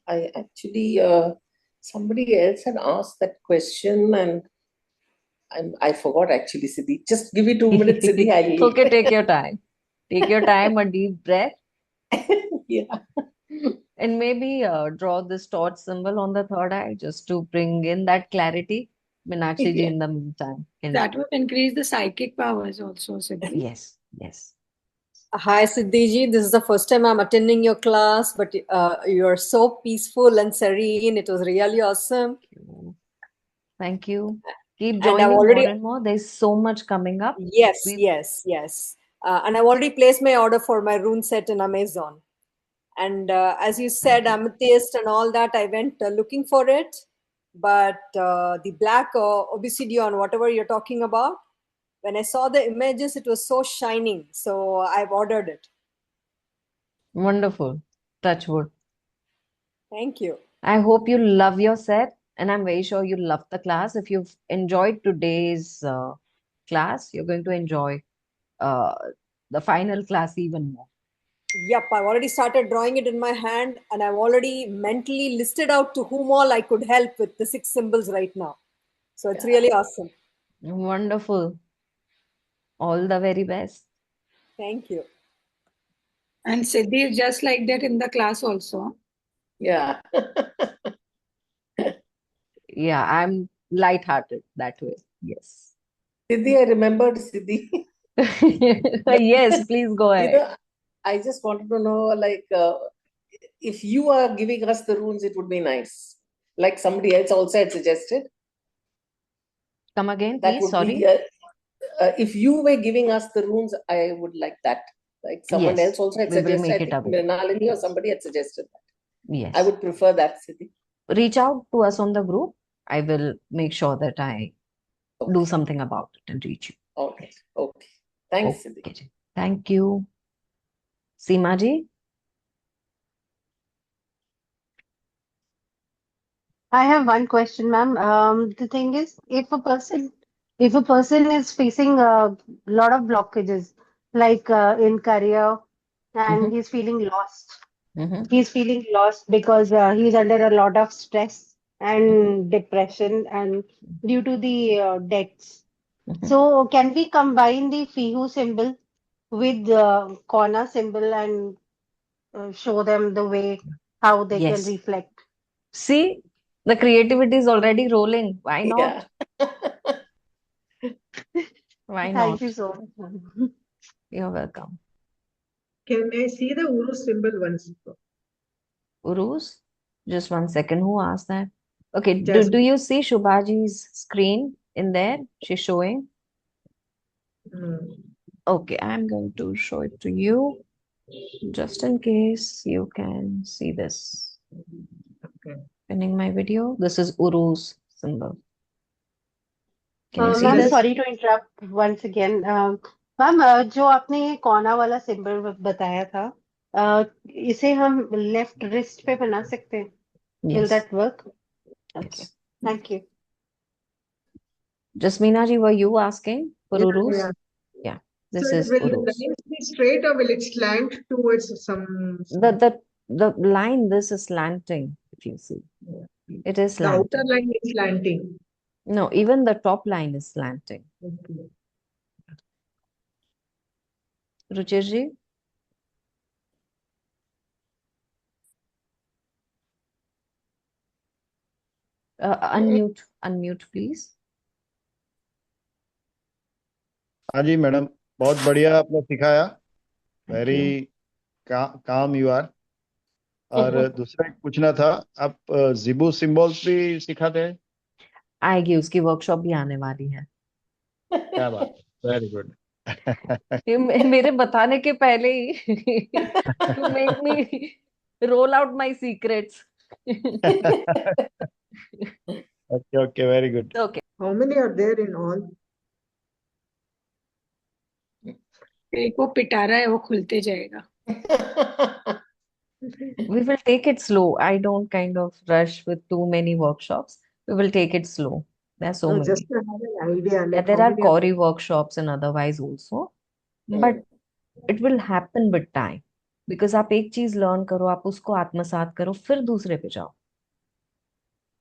I actually, somebody else had asked that question and I forgot actually, Siddhi. Just give me 2 minutes, Siddhi. Okay, take your time. Take your time, a deep breath. Yeah. And maybe draw this torch symbol on the third eye just to bring in that clarity. Meenakshi ji, Yeah. in the meantime. That would increase the psychic powers also, Siddhi. Yes, yes. Hi, Siddhiji. This is the first time I'm attending your class, but you're so peaceful and serene. It was really awesome. Thank you. Keep And I've joining more already, and more. There's so much coming up. yes, We yes. And I've already placed my order for my rune set in Amazon. And as you said, amethyst and all that, I went looking for it. But the black obsidian, whatever you're talking about, when I saw the images, it was so shining. So I've ordered it. Wonderful. Touch wood. Thank you. I hope you love your set, and I'm very sure you love the class. If you've enjoyed today's class, you're going to enjoy uh, the final class even more. Yep, I've already started drawing it in my hand and I've already mentally listed out to whom all I could help with the 6 symbols right now. So it's really awesome. Wonderful. All the very best. Thank you. And Siddhi is just like that in the class also. Yeah. Yeah, I'm light-hearted that way. Yes. Siddhi, I remembered Siddhi. Yes, please go You ahead. know, I just wanted to know, like, if you are giving us the runes, it would be nice. Like somebody else also had suggested. Come again, That please. would Sorry. be, if you were giving us the runes, I would like that. Like someone Yes, else also had we will suggested, make I it think available. Mrinalini or somebody had suggested that. Yes. I would prefer that, Siddhi. Reach out to us on the group. I will make sure that I do something about it and reach you. Okay. Okay. Thanks, Siddhi. Okay. Thank you. Seema ji? I have one question, ma'am. The thing is, if a person is facing a lot of blockages, like in career, and he's feeling lost, he's feeling lost because he's under a lot of stress and depression, and due to the debts. So, can we combine the Fihu symbol with the Kona symbol and show them the way how they can Yes. reflect? See, the creativity is already rolling. Why Yeah. not? Why Thank not? you so much, ma'am. You're welcome. Can I see the Uru symbol once? Urus? Just 1 second. Who asked that? Okay, do Jasmine. you see Shubhaji's screen in there? She's showing. No. Okay, I'm going to show it to you just in case you can see this. Okay. Pinning my video. This is Uru's symbol. Can you see ma'am this? Sorry to interrupt once again ma'am जो आपने ये कोना वाला symbol बताया था इसे हम left wrist पे बना सकते हैं will Yes. That work okay Yes. Thank you Jasmeena ji, were you asking for Yeah, Urus? yeah. Yeah, So this is will the Urus. lines be straight or will it slant towards some? The line, this is slanting, if you see. It is The outer slanting. line is slanting. No, even the top line is slanting. Okay. Ruchir ji? Unmute, please. हाँ जी madam, बहुत बढ़िया आपने सिखाया. Thank very you. काम you are. और दूसरा एक पूछना था, आप जिबू सिंबल्स भी सिखाते हैं? आएगी, उसकी वर्कशॉप भी आने वाली है. क्या बात, वेरी गुड. ये मेरे बताने के पहले ही you make me roll out my secrets. Okay, okay, very good. Okay. How many are there in all? एक वो पिटारा है वो खुलते जाएगा. We will take it slow. I don't kind of rush with too many workshops. We will take it slow. There are so No, many. just to have an idea, Yeah, like there how are many are Corey workshops and otherwise also. But it will happen with time. Because आप एक चीज learn करो, आप उसको आत्मसात करो, फिर दूसरे पे जाओ.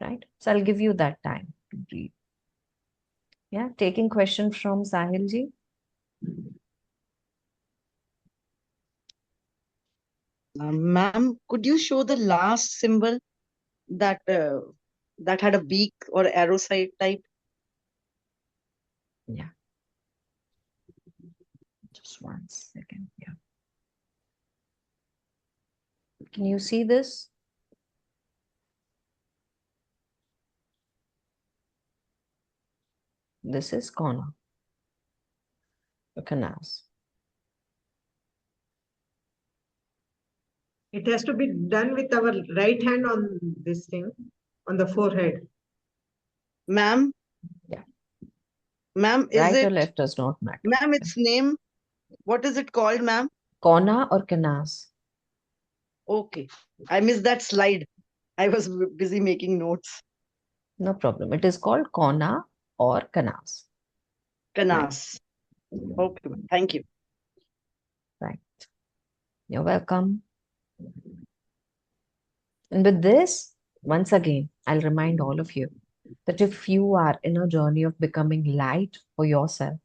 Right? So I'll give you that time to breathe. Yeah, taking question from Sahil ji. Ma'am, could you show the last symbol that that had a beak or arrow side type? Yeah. Just 1 second. Yeah. Can you see this? This is corner. Canals. It has to be done with our right hand on this thing, on the forehead. Ma'am? Yeah. Ma'am, is Right or it, left does not matter. ma'am, its name, what is it called, ma'am? Corner or canals? Okay. I missed that slide. I was busy making notes. No problem. It is called corner or canals. Canas. Okay, thank you. Right. You're welcome. And with this, once again, I'll remind all of you that if you are in a journey of becoming light for yourself,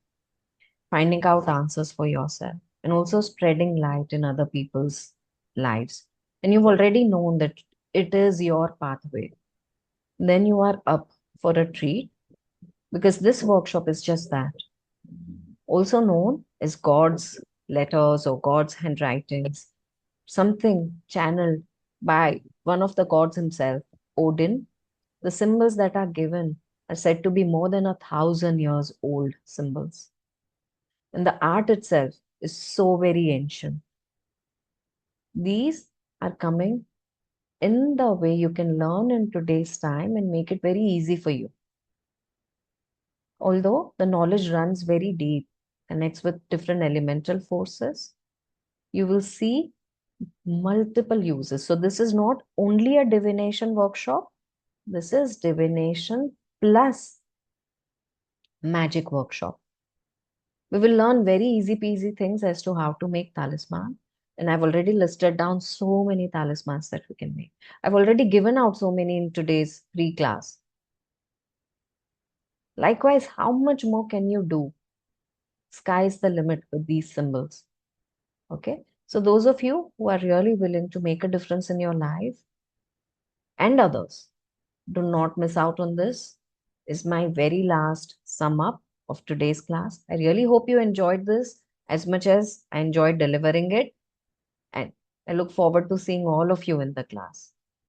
finding out answers for yourself, and also spreading light in other people's lives, and you've already known that it is your pathway, then you are up for a treat because this workshop is just that. Also known as God's letters or God's handwritings, something channeled by one of the gods himself, Odin. The symbols that are given are said to be more than 1,000 years old symbols. And the art itself is so very ancient. These are coming in the way you can learn in today's time and make it very easy for you. Although the knowledge runs very deep, connects with different elemental forces, you will see multiple uses. So this is not only a divination workshop, this is divination plus magic workshop. We will learn very easy peasy things as to how to make talisman. And I've already listed down so many talismans that we can make. I've already given out so many in today's free class. Likewise, how much more can you do? Sky's the limit with these symbols. Okay. So those of you who are really willing to make a difference in your life and others, do not miss out on this. Is my very last sum up of today's class. I really hope you enjoyed this as much as I enjoyed delivering it. I look forward to seeing all of you in the class.